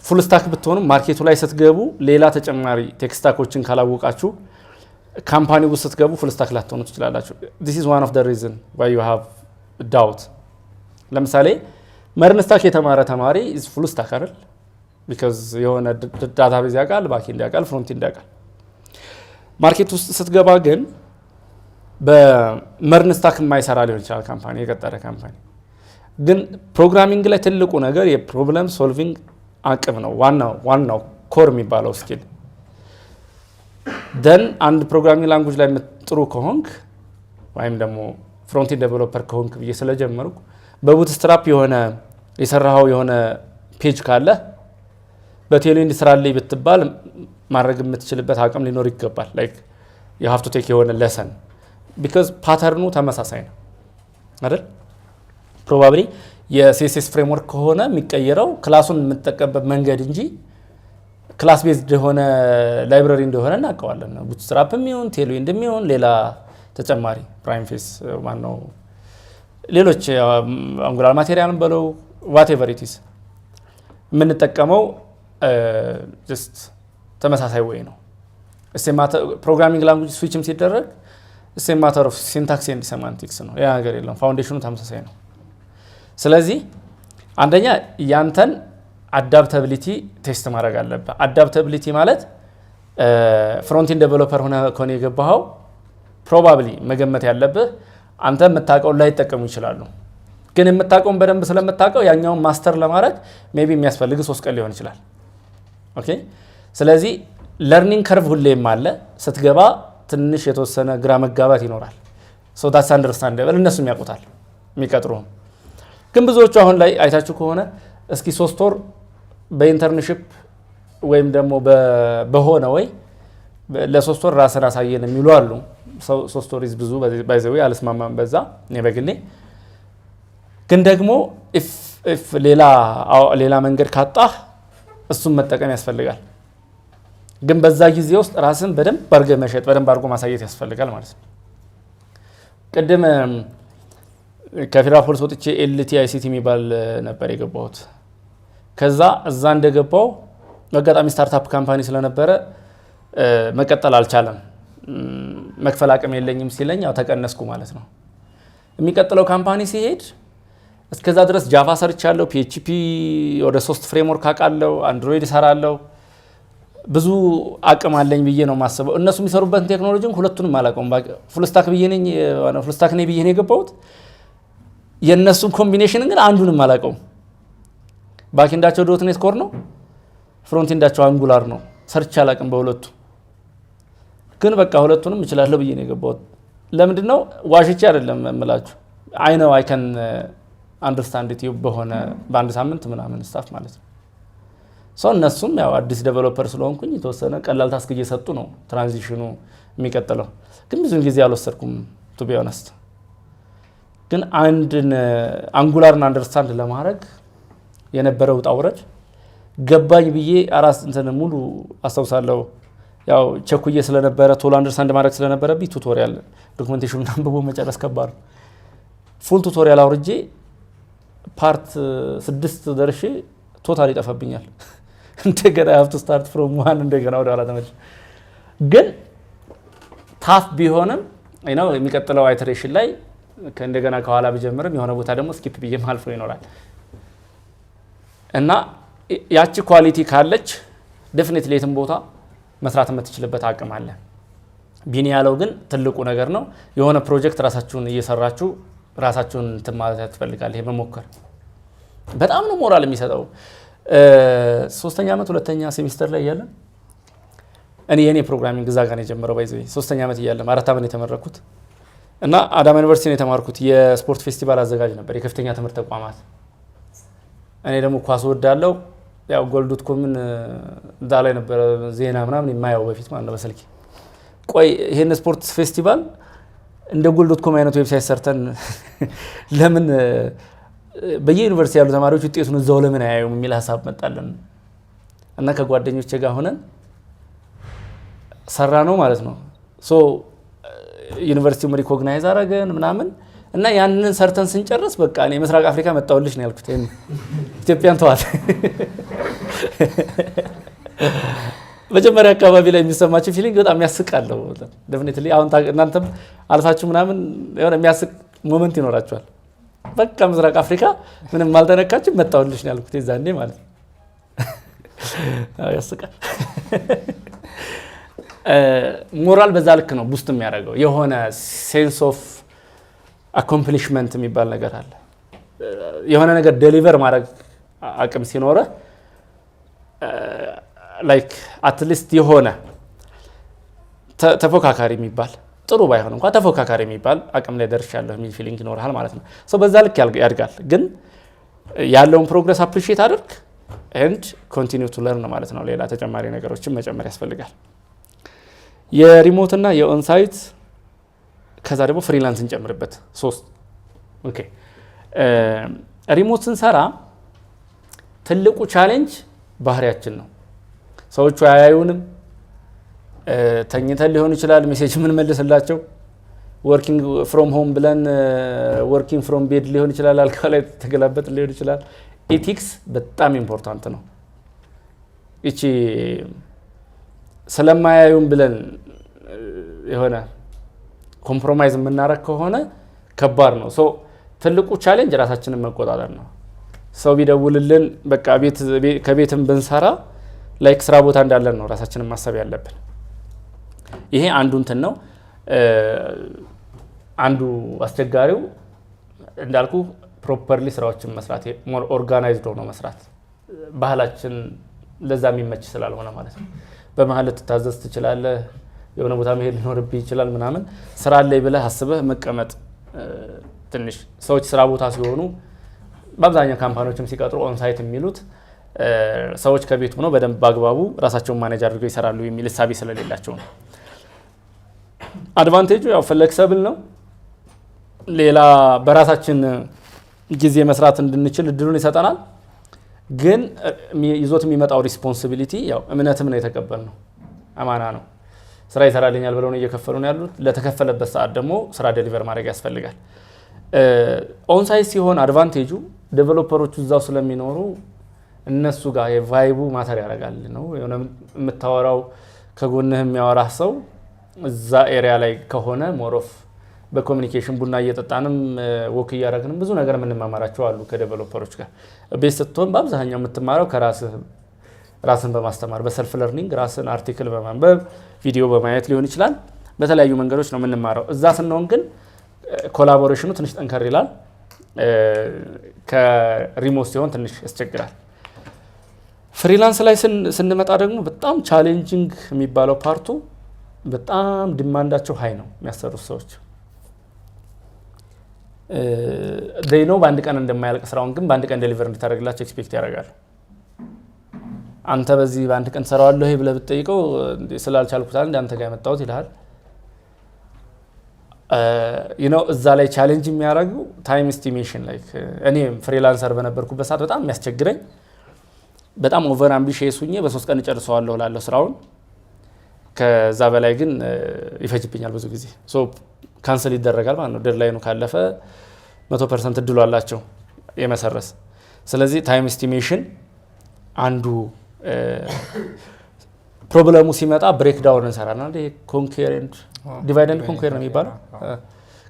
ፉል ስታክ ብትሆኑ ማርኬቱ ላይ ስትገቡ ሌላ ተጨማሪ ቴክስታኮችን ካላወቃችሁ ካምፓኒ ውስጥ ስትገቡ ፉል ስታክ ላትሆኑ ትችላላችሁ። this is one of the reason why you have doubt። ለምሳሌ መርን ስታክ የተማረ ተማሪ is full stack አይደል? because የሆነ ዳታቤዝ ያውቃል፣ ባክኤንድ ያውቃል፣ ፍሮንት-ኤንድ ያውቃል። ማርኬት ውስጥ ስትገባ ግን በመርን ስታክ የማይሰራ ሊሆን ይችላል ካምፓኒ፣ የቀጠረ ካምፓኒ። ግን ፕሮግራሚንግ ላይ ትልቁ ነገር የፕሮብለም ሶልቪንግ አቅም ነው ዋናው ኮር የሚባለው ስኪል። ደን አንድ ፕሮግራሚንግ ላንጉጅ ላይ ጥሩ ከሆንክ ወይም ደግሞ ፍሮንቲንድ ዴቨሎፐር ከሆንክ ብዬ ስለጀመርኩ በቡትስትራፕ የሆነ የሰራኸው የሆነ ፔጅ ካለ በቴሌንድ ስራልኝ ብትባል ማድረግ የምትችልበት አቅም ሊኖር ይገባል። ላይክ you have to take የሆነ lesson because ፓተርኑ ተመሳሳይ ነው አይደል? ፕሮባብሊ የሲኤስኤስ ፍሬምወርክ ከሆነ የሚቀየረው ክላሱን የምትጠቀምበት መንገድ እንጂ ክላስ ቤዝድ የሆነ ላይብረሪ እንደሆነ እናውቀዋለን። ቡትስትራፕም ይሁን ቴልዊንድም ይሁን ሌላ ተጨማሪ ፕራይም ፌስ ማነው ሌሎች አንጉላር ማቴሪያልን በለው ዋቴቨር ኢት ኢዝ የምንጠቀመው ጀስት ተመሳሳይ ወይ ነው። ፕሮግራሚንግ ላንጉጅ ስዊችም ሲደረግ ሴም ማተር ኦፍ ሲንታክስ ኤንድ ሴማንቲክስ ነው። ያ ነገር የለም። ፋውንዴሽኑ ተመሳሳይ ነው። ስለዚህ አንደኛ ያንተን አዳፕታቢሊቲ ቴስት ማድረግ አለብህ። አዳፕታቢሊቲ ማለት ፍሮንቲንድ ዴቨሎፐር ሆነ ከሆነ የገባኸው ፕሮባብሊ መገመት ያለብህ አንተ የምታውቀውን ላይ ይጠቀሙ ይችላሉ። ግን የምታውቀውን በደንብ ስለምታውቀው ያኛውን ማስተር ለማድረግ ሜቢ የሚያስፈልግ 3 ቀን ሊሆን ይችላል። ኦኬ። ስለዚህ ለርኒንግ ከርቭ ሁሌም አለ። ስትገባ ትንሽ የተወሰነ ግራ መጋባት ይኖራል። ሶ ዳትስ አንደርስታንደብል። እነሱም ያውቁታል የሚቀጥሩም። ግን ብዙዎቹ አሁን ላይ አይታችሁ ከሆነ እስኪ 3 ወር በኢንተርንሺፕ ወይም ደግሞ በሆነ ወይ ለ3 ወር ራስን አሳየን የሚሉ አሉ። 3 ወር ብዙ ባይዘው አልስማማም በዛ እኔ በግሌ። ግን ደግሞ ኢፍ ሌላ መንገድ ካጣህ እሱን መጠቀም ያስፈልጋል። ግን በዛ ጊዜ ውስጥ ራስን በደንብ አድርገህ መሸጥ በደንብ አድርጎ ማሳየት ያስፈልጋል ማለት ነው። ቅድም ከፌደራል ፖሊስ ወጥቼ ኤልቲ አይሲቲ የሚባል ነበር የገባሁት። ከዛ እዛ እንደገባው በአጋጣሚ ስታርታፕ ካምፓኒ ስለነበረ መቀጠል አልቻለም። መክፈል አቅም የለኝም ሲለኝ ያው ተቀነስኩ ማለት ነው። የሚቀጥለው ካምፓኒ ሲሄድ እስከዛ ድረስ ጃቫ ሰርቻለሁ፣ ፒኤችፒ ወደ 3 ፍሬምወርክ አውቃለሁ፣ አንድሮይድ እሰራለሁ፣ ብዙ አቅም አለኝ ብዬ ነው የማስበው። እነሱ የሚሰሩበትን ቴክኖሎጂም ሁለቱንም አላውቀውም። ፉልስታክ ነኝ ብዬ ነው የገባሁት። የእነሱን ኮምቢኔሽን ግን አንዱንም አላውቀውም። ባክኤንዳቸው ዶትኔት ኮር ነው፣ ፍሮንቴንዳቸው አንጉላር ነው። ሰርች አላውቅም በሁለቱ። ግን በቃ ሁለቱንም እችላለሁ ብዬ ነው የገባሁት። ለምንድን ነው ዋሽቼ አይደለም የምላችሁ። አይ ነው አይ ካን አንደርስታንድ ኢት በሆነ በአንድ ሳምንት ምናምን ስታፍ ማለት ነው። ሰው እነሱም ያው አዲስ ዴቨሎፐር ስለሆንኩኝ የተወሰነ ቀላል ታስክ እየሰጡ ነው ትራንዚሽኑ የሚቀጥለው። ግን ብዙ ጊዜ አልወሰድኩም ቱ ቢ ኦነስት። ግን አንድን አንጉላርን አንደርስታንድ ለማድረግ የነበረው ውጣ ውረድ ገባኝ ብዬ አራስ እንትን ሙሉ አስታውሳለሁ። ያው ቸኩዬ ስለነበረ ቶሎ አንደርስታንድ ማድረግ ስለነበረብኝ ቱቶሪያል ዶክመንቴሽኑን አንብቦ መጨረስ ከባድ ነው። ፉል ቱቶሪያል አውርጄ ፓርት 6 ደርሼ ቶታል ይጠፋብኛል። እንደገና ሀብ ቱ ስታርት ፍሮም ዋን እንደገና ወደ ኋላ ተመልሼ። ግን ታፍ ቢሆንም ነው የሚቀጥለው አይተሬሽን ላይ እንደገና ከኋላ ቢጀምርም የሆነ ቦታ ደግሞ ስኪፕ ብዬ ማልፎ ይኖራል። እና ያቺ ኳሊቲ ካለች ዴፊኒትሊ የትም ቦታ መስራት የምትችልበት አቅም አለ። ቢኒ ያለው ግን ትልቁ ነገር ነው የሆነ ፕሮጀክት ራሳችሁን እየሰራችሁ ራሳችሁን ማለት ያስፈልጋል። ይሄ መሞከር በጣም ነው ሞራል የሚሰጠው። 3ኛ ዓመት 2ኛ ሴሚስተር ላይ እያለን የኔ ፕሮግራሚንግ እዛ ጋር ነው የጀመረው። ባይዘይ 3ኛ ዓመት እያለን 4 ዓመት የተመረኩት እና አዳማ ዩኒቨርሲቲ ነው የተማርኩት። የስፖርት ፌስቲቫል አዘጋጅ ነበር የከፍተኛ ትምህርት ተቋማት። እኔ ደግሞ ኳስ ወዳለው ያው ጎል.ኮምን እዛ ላይ ነበር ዜና ምናምን የማየው በፊት ማለት ነው በስልኬ። ቆይ ይሄን ስፖርት ፌስቲቫል እንደ ጎል.ኮም አይነት ዌብሳይት ሰርተን ለምን በየዩኒቨርሲቲ ያሉ ተማሪዎች ውጤቱን እዛው ለምን አያዩም የሚል ሀሳብ መጣለን እና ከጓደኞቼ ጋር ሆነን ሰራ ነው ማለት ነው። ሶ ዩኒቨርሲቲው ሪኮግናይዝ አደረገን ምናምን እና ያንን ሰርተን ስንጨርስ በቃ እኔ ምስራቅ አፍሪካ መጣሁልሽ ነው ያልኩት። ኢትዮጵያን ተዋት። መጀመሪያ አካባቢ ላይ የሚሰማችሁ ፊሊንግ በጣም ያስቃለው። ዴፊኒትሊ አሁን እናንተም አልፋችሁ ምናምን የሆነ የሚያስቅ ሞመንት ይኖራችኋል። በቃ ምስራቅ አፍሪካ ምንም አልተነካችሁ መጣሁልሽ ነው ያልኩት የዛኔ ማለት ነው። ያስቃል። ሞራል በዛ ልክ ነው ቡስት የሚያደርገው። የሆነ ሴንስ ኦፍ አኮምፕሊሽመንት የሚባል ነገር አለ። የሆነ ነገር ዴሊቨር ማድረግ አቅም ሲኖረ ላይክ አትሊስት የሆነ ተፎካካሪ የሚባል ጥሩ ባይሆን እንኳን ተፎካካሪ የሚባል አቅም ላይ ደርሻለሁ የሚል ፊሊንግ ይኖርሃል ማለት ነው። ሶ በዛ ልክ ያድጋል። ግን ያለውን ፕሮግረስ አፕሪሺየት አድርግ ኤንድ ኮንቲኒው ቱ ለርን ማለት ነው። ሌላ ተጨማሪ ነገሮችን መጨመር ያስፈልጋል። የሪሞት እና የኦንሳይት ከዛ ደግሞ ፍሪላንስ እንጨምርበት 3 ኦኬ። ሪሞት ስንሰራ ትልቁ ቻሌንጅ ባህሪያችን ነው። ሰዎቹ አያዩንም። ተኝተን ሊሆን ይችላል ሜሴጅ ምን መልስላቸው። ወርኪንግ ፍሮም ሆም ብለን ወርኪንግ ፍሮም ቤድ ሊሆን ይችላል። አልጋ ላይ ተገላበጥ ሊሆን ይችላል። ኢቲክስ በጣም ኢምፖርታንት ነው። እቺ ስለማያዩን ብለን የሆነ ኮምፕሮማይዝ የምናረግ ከሆነ ከባድ ነው። ሶ ትልቁ ቻሌንጅ ራሳችንን መቆጣጠር ነው። ሰው ቢደውልልን በቃ ከቤትም ብንሰራ ላይክ ስራ ቦታ እንዳለን ነው ራሳችንን ማሰብ ያለብን። ይሄ አንዱ እንትን ነው። አንዱ አስቸጋሪው እንዳልኩ ፕሮፐርሊ ስራዎችን መስራት፣ ሞር ኦርጋናይዝድ ሆኖ መስራት ባህላችን ለዛ የሚመች ስላልሆነ ማለት ነው። በመሀል ልትታዘዝ ትችላለህ። የሆነ ቦታ መሄድ ሊኖርብህ ይችላል ምናምን። ስራ ላይ ብለህ አስበህ መቀመጥ ትንሽ ሰዎች ስራ ቦታ ሲሆኑ በአብዛኛው ካምፓኒዎችም ሲቀጥሩ ኦንሳይት የሚሉት ሰዎች ከቤት ሆነው በደንብ በአግባቡ ራሳቸውን ማኔጅ አድርገው ይሰራሉ የሚል እሳቤ ስለሌላቸው ነው። አድቫንቴጁ ያው ፍሌክሲብል ነው። ሌላ በራሳችን ጊዜ መስራት እንድንችል እድሉን ይሰጠናል። ግን ይዞት የሚመጣው ሪስፖንሲቢሊቲ ያው እምነትም ነው የተቀበልነው፣ አማና ነው። ስራ ይሰራልኛል ብለው ነው እየከፈሉ ነው ያሉት። ለተከፈለበት ሰዓት ደግሞ ስራ ዴሊቨር ማድረግ ያስፈልጋል። ኦንሳይት ሲሆን አድቫንቴጁ ዴቨሎፐሮቹ እዛው ስለሚኖሩ እነሱ ጋር የቫይቡ ማተር ያደርጋል ነው። የሆነ የምታወራው ከጎንህ የሚያወራህ ሰው እዛ ኤሪያ ላይ ከሆነ ሞሮፍ በኮሚኒኬሽን ቡና እየጠጣንም ወክ እያደረግንም ብዙ ነገር የምንማማራቸው አሉ ከዴቨሎፐሮች ጋር። ቤት ስትሆን በአብዛኛው የምትማረው ራስን በማስተማር በሰልፍ ለርኒንግ ራስን አርቲክል በማንበብ ቪዲዮ በማየት ሊሆን ይችላል። በተለያዩ መንገዶች ነው የምንማረው። እዛ ስንሆን ግን ኮላቦሬሽኑ ትንሽ ጠንከር ይላል። ከሪሞት ሲሆን ትንሽ ያስቸግራል። ፍሪላንስ ላይ ስንመጣ ደግሞ በጣም ቻሌንጂንግ የሚባለው ፓርቱ በጣም ዲማንዳቸው ሀይ ነው። የሚያሰሩት ሰዎች ነው በአንድ ቀን እንደማያልቅ ስራውን ግን በአንድ ቀን ዴሊቨር እንድታደርግላቸው ኤክስፔክት ያደርጋሉ። አንተ በዚህ በአንድ ቀን ሰራዋለሁ ብለህ ብትጠይቀው ስላልቻልኩታል እንደ አንተ ጋር የመጣሁት ይልሃል። እዛ ላይ ቻሌንጅ የሚያደርገው ታይም ኤስቲሜሽን ላይ እኔ ፍሪላንሰር በነበርኩበት ሰዓት በጣም የሚያስቸግረኝ በጣም ኦቨር አምቢሽየስ ሁኜ በ3 ቀን እጨርሰዋለሁ እላለሁ ስራውን። ከዛ በላይ ግን ይፈጅብኛል ብዙ ጊዜ። ሶ ካንሰል ይደረጋል ማለት ነው። ዴድላይኑ ካለፈ 100% እድሉ አላቸው የመሰረስ። ስለዚህ ታይም ኤስቲሜሽን አንዱ ፕሮብለሙ ሲመጣ ብሬክ ዳውን እንሰራና ኮንኬር ኤንድ ዲቫይድ ኤንድ ኮንኬር ነው የሚባለው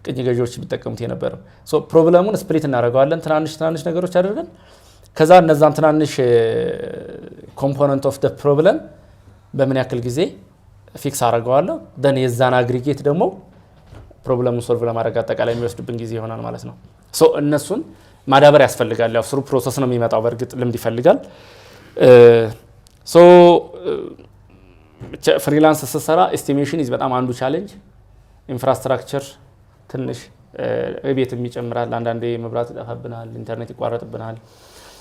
ቅኝ ገዢዎች የሚጠቀሙት የነበረው። ሶ ፕሮብለሙን ስፕሊት እናደርገዋለን ትናንሽ ነገሮች አድርገን ከዛ እነዛን ትናንሽ ኮምፖነንት ኦፍ ደ ፕሮብለም በምን ያክል ጊዜ ፊክስ አደርገዋለሁ። ደን የዛን አግሪጌት ደግሞ ፕሮብለሙን ሶልቭ ለማድረግ አጠቃላይ የሚወስድብን ጊዜ ይሆናል ማለት ነው። ሶ እነሱን ማዳበር ያስፈልጋል። ያው ስሩ ፕሮሰስ ነው የሚመጣው። በእርግጥ ልምድ ይፈልጋል። ሶ ፍሪላንስ ስትሰራ ኤስቲሜሽን ኢዝ በጣም አንዱ ቻሌንጅ። ኢንፍራስትራክቸር ትንሽ ቤትም ይጨምራል። አንዳንዴ መብራት ይጠፋብናል፣ ኢንተርኔት ይቋረጥብናል።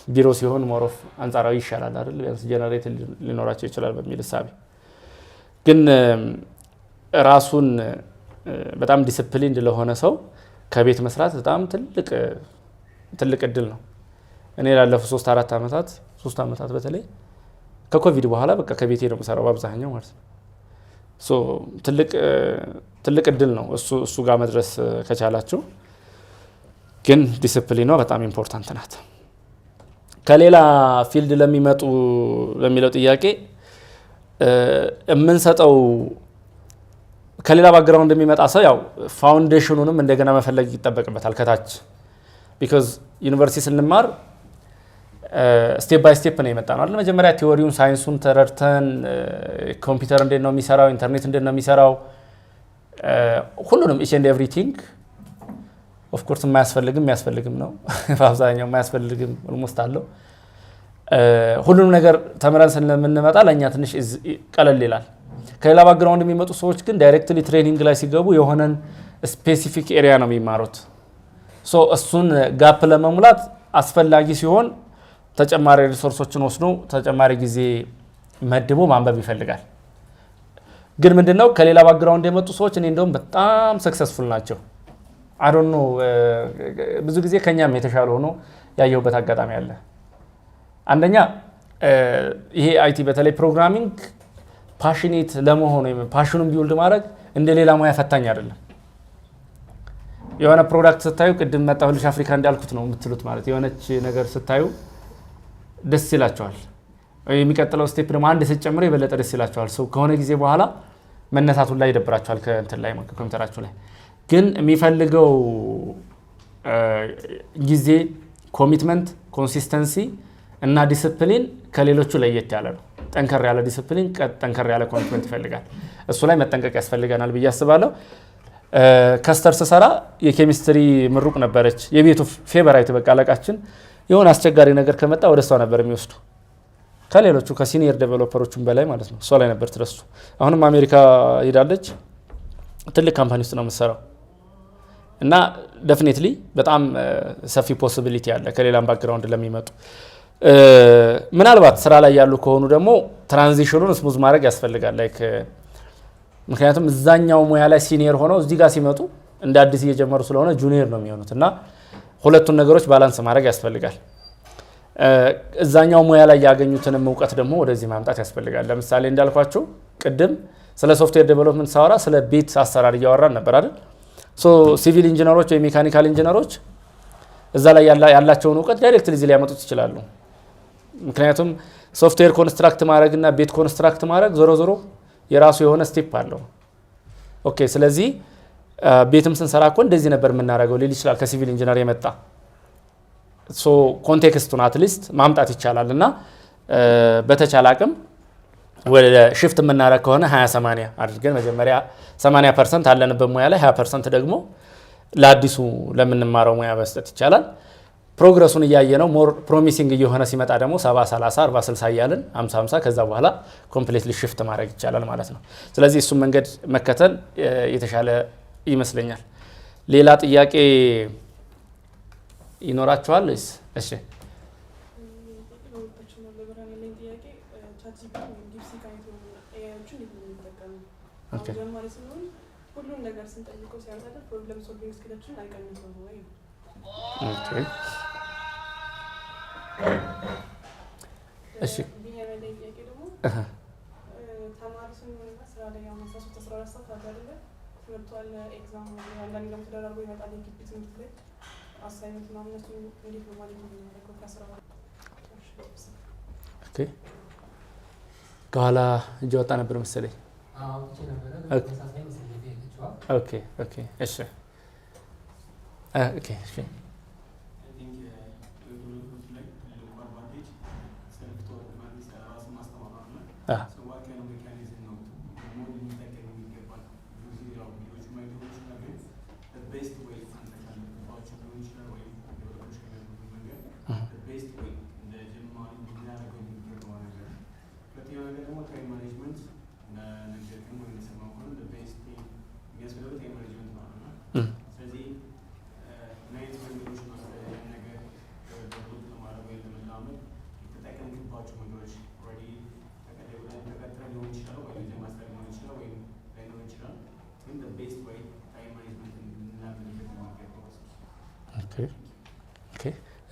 ቢሮ ሲሆን ሞሮፍ አንጻራዊ ይሻላል አይደል? ቢያንስ ጀነሬተር ሊኖራቸው ይችላል በሚል እሳቤ ግን ራሱን በጣም ዲሲፕሊንድ ለሆነ ሰው ከቤት መስራት በጣም ትልቅ እድል ነው። እኔ ላለፉት 3 ዓመታት በተለይ ከኮቪድ በኋላ በቃ ከቤቴ ነው የምሰራው በአብዛኛው ማለት ነው። ሶ ትልቅ እድል ነው እሱ ጋር መድረስ ከቻላችሁ። ግን ዲሲፕሊኗ በጣም ኢምፖርታንት ናት። ከሌላ ፊልድ ለሚመጡ ለሚለው ጥያቄ የምንሰጠው ከሌላ ባክግራውንድ እንደሚመጣ ሰው ያው ፋውንዴሽኑንም እንደገና መፈለግ ይጠበቅበታል ከታች። ቢኮዝ ዩኒቨርሲቲ ስንማር ስቴፕ ባይ ስቴፕ ነው የመጣ ነው አይደል? መጀመሪያ ቲዎሪውን ሳይንሱን ተረድተን ኮምፒውተር እንዴት ነው የሚሰራው፣ ኢንተርኔት እንዴት ነው የሚሰራው፣ ሁሉንም ኢች ኤንድ ኤቭሪቲንግ ኦፍ ኮርስ የሚያስፈልግም ነው በአብዛኛው የማያስፈልግም ኦልሞስት አለው። ሁሉንም ነገር ተምረን ስለምንመጣ ለእኛ ትንሽ ቀለል ይላል። ከሌላ ባክግራውንድ የሚመጡ ሰዎች ግን ዳይሬክትሊ ትሬኒንግ ላይ ሲገቡ የሆነን ስፔሲፊክ ኤሪያ ነው የሚማሩት። ሶ እሱን ጋፕ ለመሙላት አስፈላጊ ሲሆን ተጨማሪ ሪሶርሶችን ወስዶ ተጨማሪ ጊዜ መድቦ ማንበብ ይፈልጋል። ግን ምንድነው ከሌላ ባክግራውንድ የመጡ ሰዎች እኔ እንደውም በጣም ሰክሰስፉል ናቸው። አይ ዶንት ኖ ብዙ ጊዜ ከኛም የተሻለ ሆኖ ያየሁበት አጋጣሚ አለ። አንደኛ ይሄ አይቲ በተለይ ፕሮግራሚንግ ፓሽኔት ለመሆን ወይም ፓሽኑን ቢውልድ ማድረግ እንደ ሌላ ሙያ ፈታኝ አይደለም። የሆነ ፕሮዳክት ስታዩ ቅድም መጣሁልሽ አፍሪካ እንዳልኩት ነው የምትሉት ማለት የሆነች ነገር ስታዩ ደስ ይላቸዋል። የሚቀጥለው ስቴፕ ደግሞ አንድ ሲጨምሩ የበለጠ ደስ ይላቸዋል። ሰው ከሆነ ጊዜ በኋላ መነሳቱን ላይ ይደብራቸዋል ከእንትን ላይ ኮምፒውተራቸው ላይ። ግን የሚፈልገው ጊዜ፣ ኮሚትመንት፣ ኮንሲስተንሲ እና ዲስፕሊን ከሌሎቹ ለየት ያለ ነው። ጠንከር ያለ ዲስፕሊን፣ ጠንከር ያለ ኮሚትመንት ይፈልጋል። እሱ ላይ መጠንቀቅ ያስፈልገናል ብዬ አስባለሁ። ከስተር ስሰራ የኬሚስትሪ ምሩቅ ነበረች። የቤቱ ፌቨራይት በቃ አለቃችን የሆነ አስቸጋሪ ነገር ከመጣ ወደ እሷ ነበር የሚወስዱ ከሌሎቹ ከሲኒየር ዴቨሎፐሮቹም በላይ ማለት ነው። እሷ ላይ ነበር ትረሱ። አሁንም አሜሪካ ሄዳለች። ትልቅ ካምፓኒ ውስጥ ነው የምትሰራው እና ዴፊኒትሊ በጣም ሰፊ ፖሲቢሊቲ አለ ከሌላም ባክግራውንድ ለሚመጡ። ምናልባት ስራ ላይ ያሉ ከሆኑ ደግሞ ትራንዚሽኑን ስሙዝ ማድረግ ያስፈልጋል። ላይክ ምክንያቱም እዛኛው ሙያ ላይ ሲኒየር ሆነው እዚህ ጋር ሲመጡ እንደ አዲስ እየጀመሩ ስለሆነ ጁኒየር ነው የሚሆኑት እና ሁለቱን ነገሮች ባላንስ ማድረግ ያስፈልጋል። እዛኛው ሙያ ላይ ያገኙትንም እውቀት ደግሞ ወደዚህ ማምጣት ያስፈልጋል። ለምሳሌ እንዳልኳችሁ ቅድም ስለ ሶፍትዌር ዴቨሎፕመንት ሳወራ ስለ ቤት አሰራር እያወራን ነበር አይደል? ሶ ሲቪል ኢንጂነሮች ወይ ሜካኒካል ኢንጂነሮች እዛ ላይ ያላቸውን እውቀት ዳይሬክትሊ እዚህ ሊያመጡት ይችላሉ። ምክንያቱም ሶፍትዌር ኮንስትራክት ማድረግ እና ቤት ኮንስትራክት ማድረግ ዞሮ ዞሮ የራሱ የሆነ ስቴፕ አለው። ኦኬ ስለዚህ ቤትም ስንሰራ እኮ እንደዚህ ነበር የምናደርገው ሊል ይችላል ከሲቪል ኢንጂነር የመጣ ሶ ኮንቴክስቱን አትሊስት ማምጣት ይቻላል። እና በተቻለ አቅም ወደ ሽፍት የምናደርግ ከሆነ 20-80 አድርገን መጀመሪያ 80% አለንበት ሙያ ላይ 20% ደግሞ ለአዲሱ ለምንማረው ሙያ መስጠት ይቻላል። ፕሮግረሱን እያየ ነው ሞር ፕሮሚሲንግ እየሆነ ሲመጣ ደግሞ 70-30 40-60 እያልን 50-50 ከዛ በኋላ ኮምፕሊትሊ ሽፍት ማድረግ ይቻላል ማለት ነው። ስለዚህ እሱን መንገድ መከተል የተሻለ ይመስለኛል። ሌላ ጥያቄ ይኖራችኋል ወይስ? እሺ ኦኬ ሁሉም ነገር ስንጠይቀው ሲያንሳለ ፕሮብለም ሶልቪንግ ስኪላችን አይቀንስም ወይ? ኦኬ እሺ ቢሄቨራል ጥያቄ ደግሞ ተማሪ ስንሆንና ስራ ላይ ያው 13-14 ሰዓት አደረገ ትምህርቷል ኤግዛም አንዳንድ ደግሞ ተደራርቦ ይመጣል የግቢ ትምህርት ላይ አሳይመንት ምናምን እሱ እንዴት ነው ማለት ነው ከስራ ኦኬ ከኋላ እጅ ወጣ ነበር መሰለኝ። አዎ እቺ ነበር ተመሳሳይ መሰለኝ ቤልቻው ኦኬ ኦኬ እሺ ኦኬ እሺ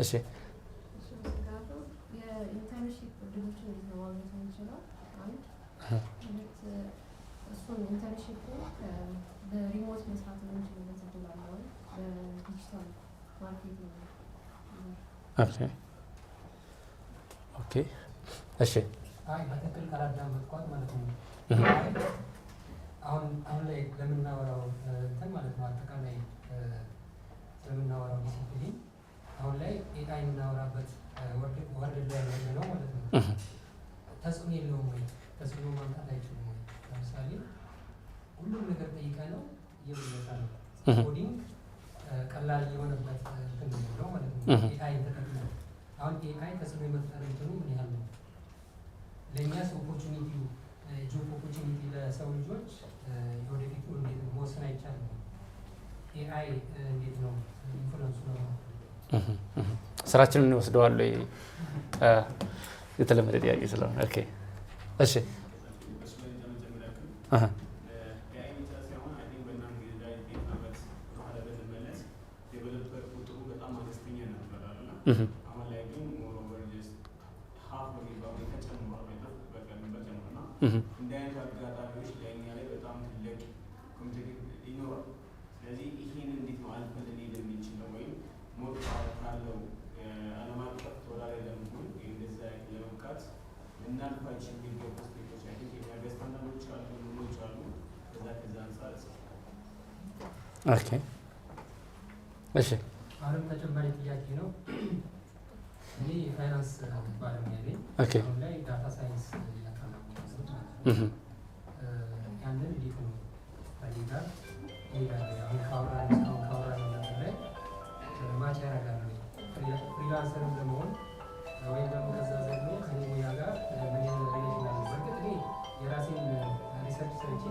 እሺ የኢንተርንሺፕ ድርጅቶችን እንዲዘዋወሩ እንችላለን። እሱን ኢንተርንሺፕ በሪሞት መስራት የምንችልበት እድል አለ ወይ? በዲጂታል ማርኬቲንግ ኦኬ ኦኬ እሺ በትክክል ካላዳመጥኳት ማለት ነው። አሁን ላይ ለምናወራው እንትን ማለት ነው አጠቃላይ ለምናወራው ዲሲፕሊን አሁን ላይ ኤአይ የምናወራበት ወርድ ላይ ያለ ነው ማለት ነው። ተጽዕኖ የለውም ወይ? ተጽዕኖ ማምጣት አይችልም ወይ? ለምሳሌ ሁሉም ነገር ጠይቀ ነው እየበለጠ ነው። ኮዲንግ ቀላል የወደፊቱ እንዴት መወሰን አይቻልም? ኤአይ እንዴት ነው ኢንፍሉዌንሱ ነው? ስራችንን እንወስደዋል ወይ? የተለመደ ጥያቄ ስለሆነ ኦኬ እሺ ኦኬ እሺ አሁንም ተጨማሪ ጥያቄ ነው። እኔ የፋይናንስ ባለሙያ ነኝ። ኦኬ አሁን ላይ ዳታ ሳይንስ እያጠናሁ ነው። ያንን እንዴት ነው ጋር አሁን ካወራን ነገር ላይ ማች ያደርጋል ወይ? ፍሪላንሰርም ለመሆን ወይም ደግሞ ከዛ ዘሎ ከኔ ሙያ ጋር ምን ያህል ሪሌሽን አለ? በእርግጥ እኔ የራሴን ሪሰርች ሰርቼ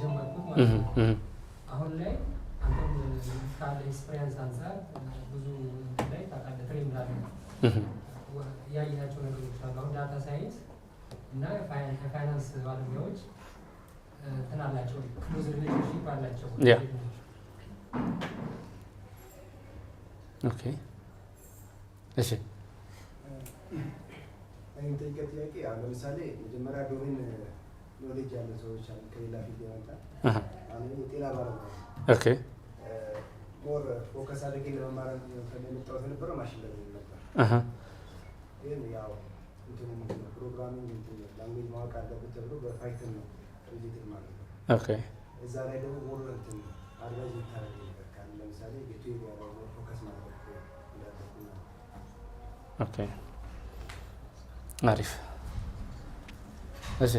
ጀመርኩት ማለት ነው። አሁን ላይ አንተም ካለ ኤክስፔሪንስ አንፃር ብዙ ላይ ታውቃለህ፣ ትሬን ላለ ያየናቸው ነገሮች አሉ። አሁን ዳታ ሳይንስ እና የፋይናንስ ባለሙያዎች ትናላቸው ክሎዝ ሪሌሽንሺፕ አላቸው። ኦኬ እሺ እኔም ጠይቀህ ጥያቄ አሁን ለምሳሌ መጀመሪያ ዶሜን ኖሌጅ ያለ ሰዎች አሉ ከሌላ ፊት ይመጣል። አሁን የጤና ባለሙያ ኦኬ ሞር ፎከስ አድርጌ ለመማር የመጣሁት የነበረው ማሽን ለርኒንግ ነበር። ግን ያው ፕሮግራሚንግ ላንጉዌጅ ማወቅ አለበት ተብሎ በፓይተን ነው ሪሌትድ ማለት ነው። ኦኬ እዛ ላይ ደግሞ ሞር አድቫይዝ ይታረግ ነበር ካለ ለምሳሌ ጌትዌይ ላይ ሞር ፎከስ ማድረግ እንዳለብን ነው። ኦኬ አሪፍ እሺ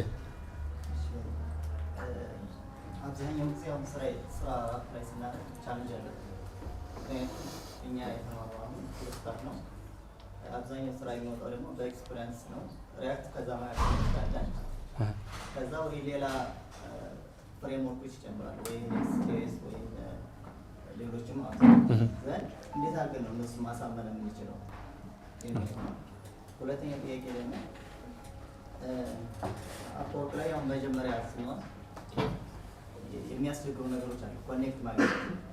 አብዛኛው ጊዜ አሁን ስራ ላይ ስናደርግ ቻሌንጅ አለ። እኛ የተማርነው ስታፍ ነው። አብዛኛው ስራ የሚወጣው ደግሞ በኤክስፒሪየንስ ነው። ሪያክት ከዛ ማለት እንችላለን። ከዛ ወይ ሌላ ፍሬምወርኮች ይጨምራሉ ወይ ኤክስፒሪየንስ ወይ ሌሎችም አሉ። ዘን እንዴት አድርገን ነው እነሱ ማሳመን የምንችለው? ሁለተኛ ጥያቄ ደግሞ አፕወርክ ላይ አሁን መጀመሪያ ሲሆን የሚያስቸግሩ ነገሮች አሉ። ኮኔክት ማለት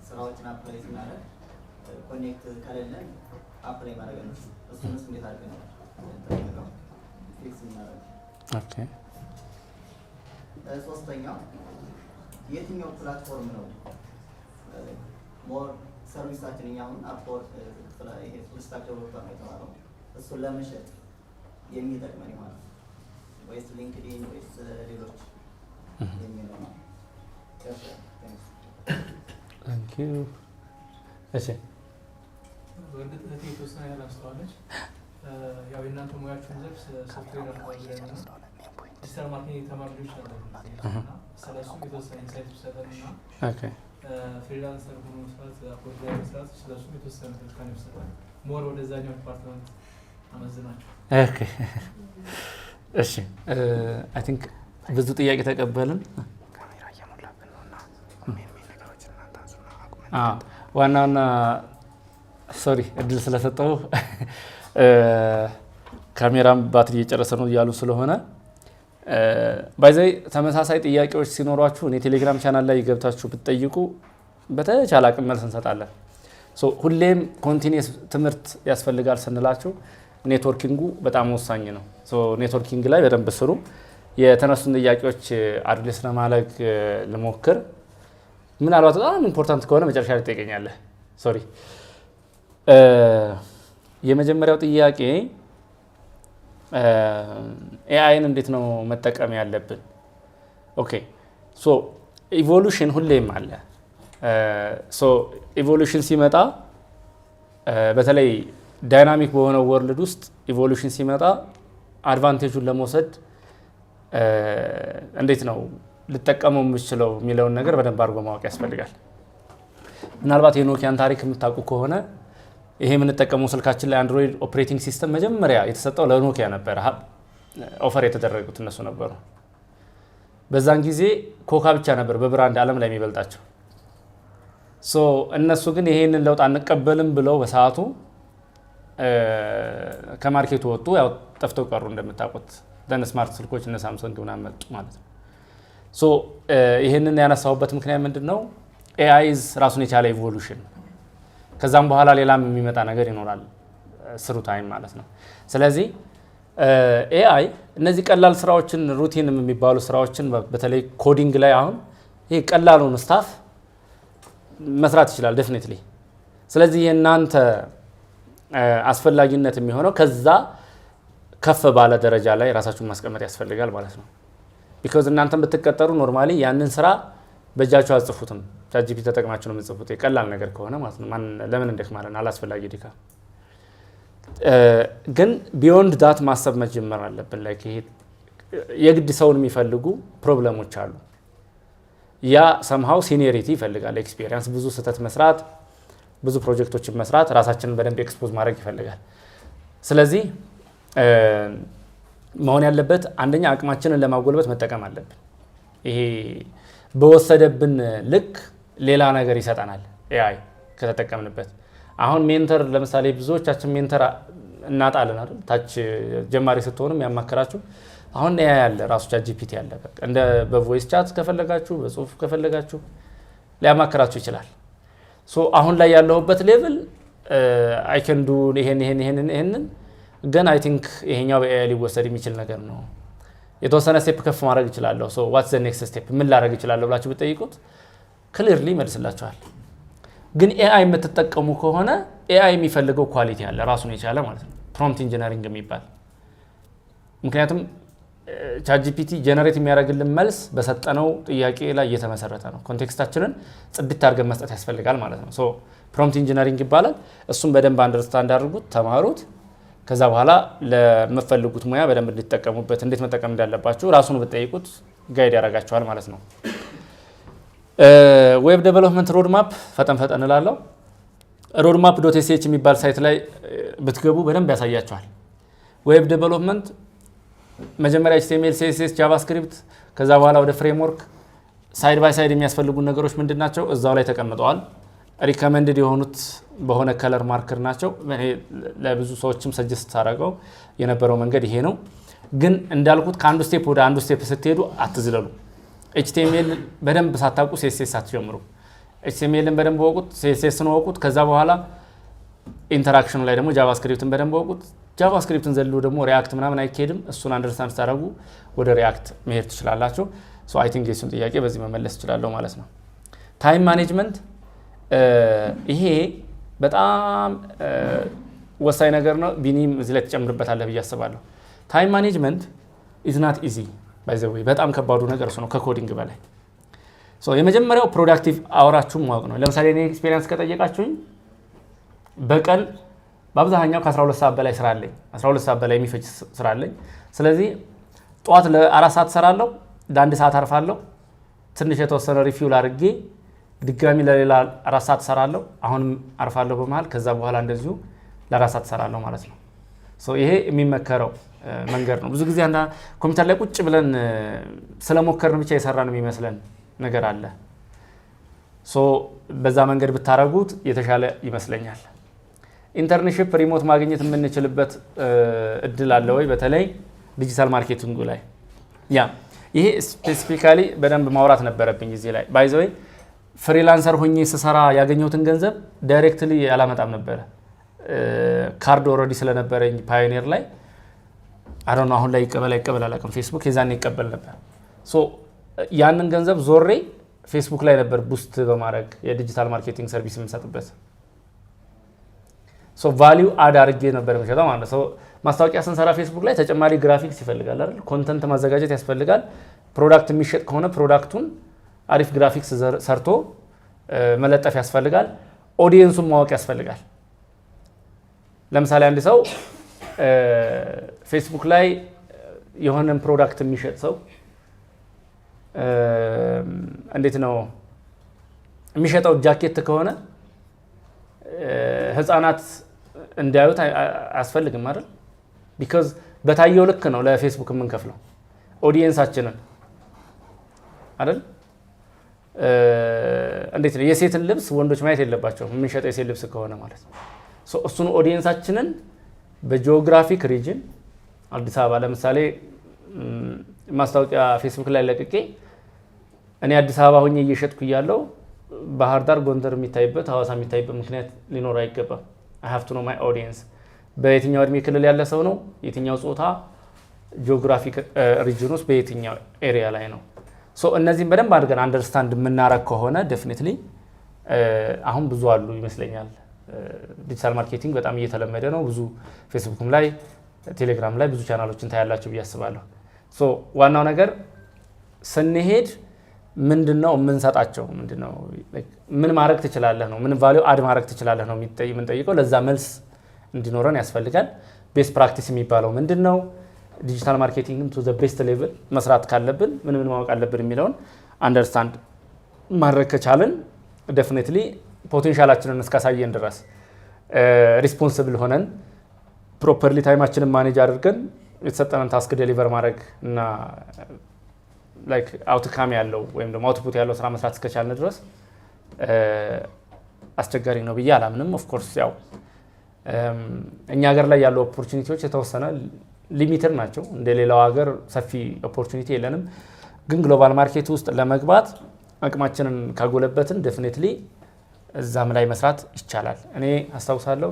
ስራዎችን አፕላይ ስናደርግ ኮኔክት ከሌለን አፕላይ ማድረግ ነው። እሱንስ እንዴት አድርገን ነው ተጠቅመው ፊክስ እናደርግ? ኦኬ ሶስተኛው የትኛው ፕላትፎርም ነው ሞር ሰርቪሳችን እኛ አሁን አፕወርክ ይሄ ፉል ስታክ ዴቨሎፐር ነው የተባለው እሱን ለመሸጥ የሚጠቅመን ይሆናል ወይስ ሊንክድኢን ወይስ ሌሎች የሚለው ነው? ታንክ ዩ እሺ በእርግጥ እህቴ የተወሰነ ያህል አስተዋለች። ያው የእናንተ ሙያችሁን ዘርፍ ሶፍትዌር አካባቢ ነው ዲጂታል ማርኬቲንግ ተማሪ ልጆች አሉ። ስለሱ የተወሰነ ኢንሳይት ይሰጣልና ኦኬ ፍሪላንሰር ሆኖ መስራት አፕወርክ ላይ መስራት ስለሱ የተወሰነ ትልካን ይሰጣል። ሞር ወደዛኛው ዲፓርትመንት አመዝናቸው። ኦኬ እሺ አይ ቲንክ ብዙ ጥያቄ ተቀበልን። ካሜራ እየሞላብን ነውና ምን ነገሮችን እናንተንሱና አቁመን ዋናውና ሶሪ እድል ስለሰጠው ካሜራም ባትሪ እየጨረሰ ነው እያሉ ስለሆነ ባይዘይ ተመሳሳይ ጥያቄዎች ሲኖሯችሁ እኔ ቴሌግራም ቻናል ላይ ገብታችሁ ብትጠይቁ በተቻለ አቅም መልስ እንሰጣለን። ሁሌም ኮንቲኒየስ ትምህርት ያስፈልጋል ስንላችሁ ኔትወርኪንጉ በጣም ወሳኝ ነው። ኔትወርኪንግ ላይ በደንብ ስሩ። የተነሱን ጥያቄዎች አድሬስ ለማድረግ ልሞክር። ምናልባት በጣም ኢምፖርታንት ከሆነ መጨረሻ ላይ ትጠይቀኛለህ። ሶሪ የመጀመሪያው ጥያቄ ኤአይን እንዴት ነው መጠቀም ያለብን? ኦኬ ሶ ኢቮሉሽን ሁሌም አለ። ኢቮሉሽን ሲመጣ በተለይ ዳይናሚክ በሆነው ወርልድ ውስጥ ኢቮሉሽን ሲመጣ አድቫንቴጁን ለመውሰድ እንዴት ነው ልጠቀመው የምችለው የሚለውን ነገር በደንብ አድርጎ ማወቅ ያስፈልጋል። ምናልባት የኖኪያን ታሪክ የምታውቁ ከሆነ ይሄ የምንጠቀመው ስልካችን ላይ አንድሮይድ ኦፕሬቲንግ ሲስተም መጀመሪያ የተሰጠው ለኖኪያ ነበረ። ኦፈር የተደረጉት እነሱ ነበሩ። በዛን ጊዜ ኮካ ብቻ ነበር በብራንድ ዓለም ላይ የሚበልጣቸው። ሶ እነሱ ግን ይሄንን ለውጥ አንቀበልም ብለው በሰዓቱ ከማርኬቱ ወጡ። ያው ጠፍተው ቀሩ እንደምታውቁት ደን ስማርት ስልኮች እነ ሳምሰንግ ምናምን መጡ ማለት ነው። ሶ ይሄንን ያነሳሁበት ምክንያት ምንድነው? ኤአይዝ ራሱን የቻለ ኢቮሉሽን ከዛም በኋላ ሌላም የሚመጣ ነገር ይኖራል ስሩ ታይም ማለት ነው። ስለዚህ ኤአይ እነዚህ ቀላል ስራዎችን ሩቲን የሚባሉ ስራዎችን በተለይ ኮዲንግ ላይ አሁን ይሄ ቀላሉን ስታፍ መስራት ይችላል ዴፊኒትሊ። ስለዚህ የእናንተ አስፈላጊነት የሚሆነው ከዛ ከፍ ባለ ደረጃ ላይ ራሳችሁን ማስቀመጥ ያስፈልጋል ማለት ነው። ቢኮዝ እናንተም ብትቀጠሩ ኖርማሊ ያንን ስራ በእጃችሁ አጽፉትም ቻትጂፒቲ ተጠቅማችሁ ነው የምትጽፉት የቀላል ነገር ከሆነ ማለት ነው። ለምን እንደክማለን አላስፈላጊ ድካም። ግን ቢዮንድ ዳት ማሰብ መጀመር አለብን። ላይክ ይሄ የግድ ሰውን የሚፈልጉ ፕሮብለሞች አሉ። ያ ሰምሃው ሲኒየሪቲ ይፈልጋል፣ ኤክስፒሪየንስ፣ ብዙ ስህተት መስራት፣ ብዙ ፕሮጀክቶችን መስራት፣ ራሳችንን በደንብ ኤክስፖዝ ማድረግ ይፈልጋል። ስለዚህ መሆን ያለበት አንደኛ አቅማችንን ለማጎልበት መጠቀም አለብን። ይሄ በወሰደብን ልክ ሌላ ነገር ይሰጠናል ኤአይ ከተጠቀምንበት። አሁን ሜንተር ለምሳሌ ብዙዎቻችን ሜንተር እናጣለን አይደል? ታች ጀማሪ ስትሆኑም ያማከራችሁ አሁን ኤአይ ያለ ራሱ ቻትጂፒቲ ያለ በቃ እንደ በቮይስ ቻት ከፈለጋችሁ በጽሁፍ ከፈለጋችሁ ሊያማከራችሁ ይችላል። ሶ አሁን ላይ ያለሁበት ሌቭል አይ ካን ዱ ይሄንን ግን አይ ቲንክ ይሄኛው በኤአይ ሊወሰድ የሚችል ነገር ነው። የተወሰነ ስቴፕ ከፍ ማድረግ እችላለሁ። ሶ ዋትስ ዘ ኔክስት ስቴፕ ምን ላደርግ እችላለሁ ብላችሁ ብትጠይቁት ክሊርሊ ይመልስላችኋል። ግን ኤአይ የምትጠቀሙ ከሆነ ኤአይ የሚፈልገው ኳሊቲ አለ ራሱን የቻለ ማለት ነው፣ ፕሮምፕት ኢንጂነሪንግ የሚባል። ምክንያቱም ቻትጂፒቲ ጀነሬት የሚያደርግልን መልስ በሰጠነው ጥያቄ ላይ እየተመሰረተ ነው። ኮንቴክስታችንን ጽድት አድርገን መስጠት ያስፈልጋል ማለት ነው። ሶ ፕሮምፕት ኢንጂነሪንግ ይባላል። እሱም በደንብ አንደርስታንድ አድርጉት፣ ተማሩት። ከዛ በኋላ ለምትፈልጉት ሙያ በደንብ እንድትጠቀሙበት፣ እንዴት መጠቀም እንዳለባችሁ ራሱን ብትጠይቁት ጋይድ ያደርጋችኋል ማለት ነው። ዌብ ዴቨሎፕመንት ሮድማፕ ፈጠን እላለሁ። ሮድማፕ .sh የሚባል ሳይት ላይ ብትገቡ በደንብ ያሳያችኋል። ዌብ ዴቨሎፕመንት መጀመሪያ HTML፣ CSS፣ ጃቫስክሪፕት ከዛ በኋላ ወደ ፍሬምወርክ ሳይድ ባይ ሳይድ የሚያስፈልጉ ነገሮች ምንድናቸው እዛው ላይ ተቀምጠዋል። ሪከመንድድ የሆኑት በሆነ ከለር ማርከር ናቸው። ለብዙ ሰዎችም ሰጀስት አደረገው የነበረው መንገድ ይሄ ነው። ግን እንዳልኩት ከአንዱ ስቴፕ ወደ አንዱ ስቴፕ ስትሄዱ አትዝለሉ። HTML በደንብ ሳታውቁ CSS አትጀምሩ። HTMLን በደንብ ወቁት፣ CSSን ወቁት። ከዛ በኋላ ኢንተራክሽኑ ላይ ደግሞ ጃቫስክሪፕትን በደንብ ወቁት። ጃቫስክሪፕትን ዘሎ ደግሞ ሪአክት ምናምን አይካሄድም። እሱን አንደርስታንድ ታደርጉ ወደ ሪአክት መሄድ ትችላላችሁ። ሶ አይ ቲንክ የሱን ጥያቄ በዚህ መመለስ እችላለሁ ማለት ነው። ታይም ማኔጅመንት ይሄ በጣም ወሳኝ ነገር ነው። ቢኒም እዚህ ላይ ተጨምርበታለህ ብዬ አስባለሁ። ታይም ማኔጅመንት ኢዝ ናት ኢዚ ባይ ዘ ዌይ፣ በጣም ከባዱ ነገር እሱ ነው ከኮዲንግ በላይ። ሶ የመጀመሪያው ፕሮዳክቲቭ አወራችሁን ማወቅ ነው። ለምሳሌ እኔ ኤክስፔሪየንስ ከጠየቃችሁኝ በቀን በአብዛኛው ከ12 ሰዓት በላይ ስራ አለኝ። 12 ሰዓት በላይ የሚፈጅ ስራ አለኝ። ስለዚህ ጠዋት ለ4 ሰዓት ሰራለሁ፣ ለ1 ሰዓት አርፋለሁ፣ ትንሽ የተወሰነ ሪፊውል አድርጌ ድጋሚ ለሌላ 4 ሰዓት ሰራለሁ፣ አሁንም አርፋለሁ በመሃል። ከዛ በኋላ እንደዚሁ ለ4 ሰዓት ሰራለሁ ማለት ነው። ሶ ይሄ የሚመከረው መንገድ ነው። ብዙ ጊዜ አንዳ ኮምፒውተር ላይ ቁጭ ብለን ስለሞከርን ብቻ የሰራን የሚመስለን ነገር አለ። ሶ በዛ መንገድ ብታረጉት የተሻለ ይመስለኛል። ኢንተርንሺፕ ሪሞት ማግኘት የምንችልበት እድል አለ ወይ? በተለይ ዲጂታል ማርኬቲንጉ ላይ ይሄ ስፔሲፊካሊ በደንብ ማውራት ነበረብኝ እዚህ ላይ። ባይ ዘ ወይ ፍሪላንሰር ሆኜ ስሰራ ያገኘሁትን ገንዘብ ዳይሬክትሊ አላመጣም ነበረ። ካርድ ኦልሬዲ ስለነበረኝ ፓዮኒር ላይ አሁን አሁን ላይ ይቀበል አላውቅም። ፌስቡክ የዛኔ ይቀበል ነበር። ሶ ያንን ገንዘብ ዞሬ ፌስቡክ ላይ ነበር ቡስት በማድረግ የዲጂታል ማርኬቲንግ ሰርቪስ የምንሰጥበት። ሶ ቫልዩ አድ አድርጌ ነበር የምሸጠው ማለት ነው። ማስታወቂያ ስንሰራ ፌስቡክ ላይ ተጨማሪ ግራፊክስ ይፈልጋል አይደል? ኮንተንት ማዘጋጀት ያስፈልጋል። ፕሮዳክት የሚሸጥ ከሆነ ፕሮዳክቱን አሪፍ ግራፊክስ ሰርቶ መለጠፍ ያስፈልጋል። ኦዲየንሱን ማወቅ ያስፈልጋል። ለምሳሌ አንድ ሰው ፌስቡክ ላይ የሆነን ፕሮዳክት የሚሸጥ ሰው እንዴት ነው የሚሸጠው? ጃኬት ከሆነ ህፃናት እንዲያዩት አያስፈልግም አይደል? ቢካዝ በታየው ልክ ነው ለፌስቡክ የምንከፍለው። ኦዲየንሳችንን አይደል? እንዴት ነው የሴትን ልብስ ወንዶች ማየት የለባቸውም የምንሸጠው የሴት ልብስ ከሆነ ማለት ነው። እሱን ኦዲየንሳችንን በጂኦግራፊክ ሪጅን አዲስ አበባ ለምሳሌ ማስታወቂያ ፌስቡክ ላይ ለቅቄ እኔ አዲስ አበባ ሆኜ እየሸጥኩ እያለሁ ባህር ዳር፣ ጎንደር የሚታይበት ሐዋሳ የሚታይበት ምክንያት ሊኖር አይገባም። I have to know my audience በየትኛው እድሜ ክልል ያለ ሰው ነው፣ የትኛው ጾታ፣ ጂኦግራፊክ ሪጅን ውስጥ በየትኛው ኤሪያ ላይ ነው። እነዚህም በደንብ አድርገን አንደርስታንድ የምናረግ ከሆነ ዴፊኒትሊ አሁን ብዙ አሉ ይመስለኛል። ዲጂታል ማርኬቲንግ በጣም እየተለመደ ነው። ብዙ ፌስቡክም ላይ ቴሌግራም ላይ ብዙ ቻናሎችን ታያላችሁ ብዬ አስባለሁ። ዋናው ነገር ስንሄድ ምንድነው የምንሰጣቸው፣ ምንድነው ምን ማድረግ ትችላለህ ነው፣ ምን ቫልዩ አድ ማድረግ ትችላለህ ነው የምንጠይቀው። ለዛ መልስ እንዲኖረን ያስፈልጋል። ቤስት ፕራክቲስ የሚባለው ምንድነው፣ ዲጂታል ማርኬቲንግን ቱ ዘ ቤስት ሌቭል መስራት ካለብን ምን ማወቅ አለብን የሚለውን አንደርስታንድ ማድረግ ከቻልን ዴፊኒትሊ ፖቴንሻላችንን እስካሳየን ድረስ ሪስፖንሲብል ሆነን ፕሮፐርሊ ታይማችንን ማኔጅ አድርገን የተሰጠንን ታስክ ዴሊቨር ማድረግ እና ላይክ አውትካም ያለው ወይም ደግሞ አውትፑት ያለው ስራ መስራት እስከቻልን ድረስ አስቸጋሪ ነው ብዬ አላምንም። ኦፍ ኮርስ ያው እኛ ሀገር ላይ ያሉ ኦፖርቹኒቲዎች የተወሰነ ሊሚትድ ናቸው። እንደ ሌላው ሀገር ሰፊ ኦፖርቹኒቲ የለንም። ግን ግሎባል ማርኬት ውስጥ ለመግባት አቅማችንን ካጎለበትን ዴፊኒትሊ እዛም ላይ መስራት ይቻላል። እኔ አስታውሳለሁ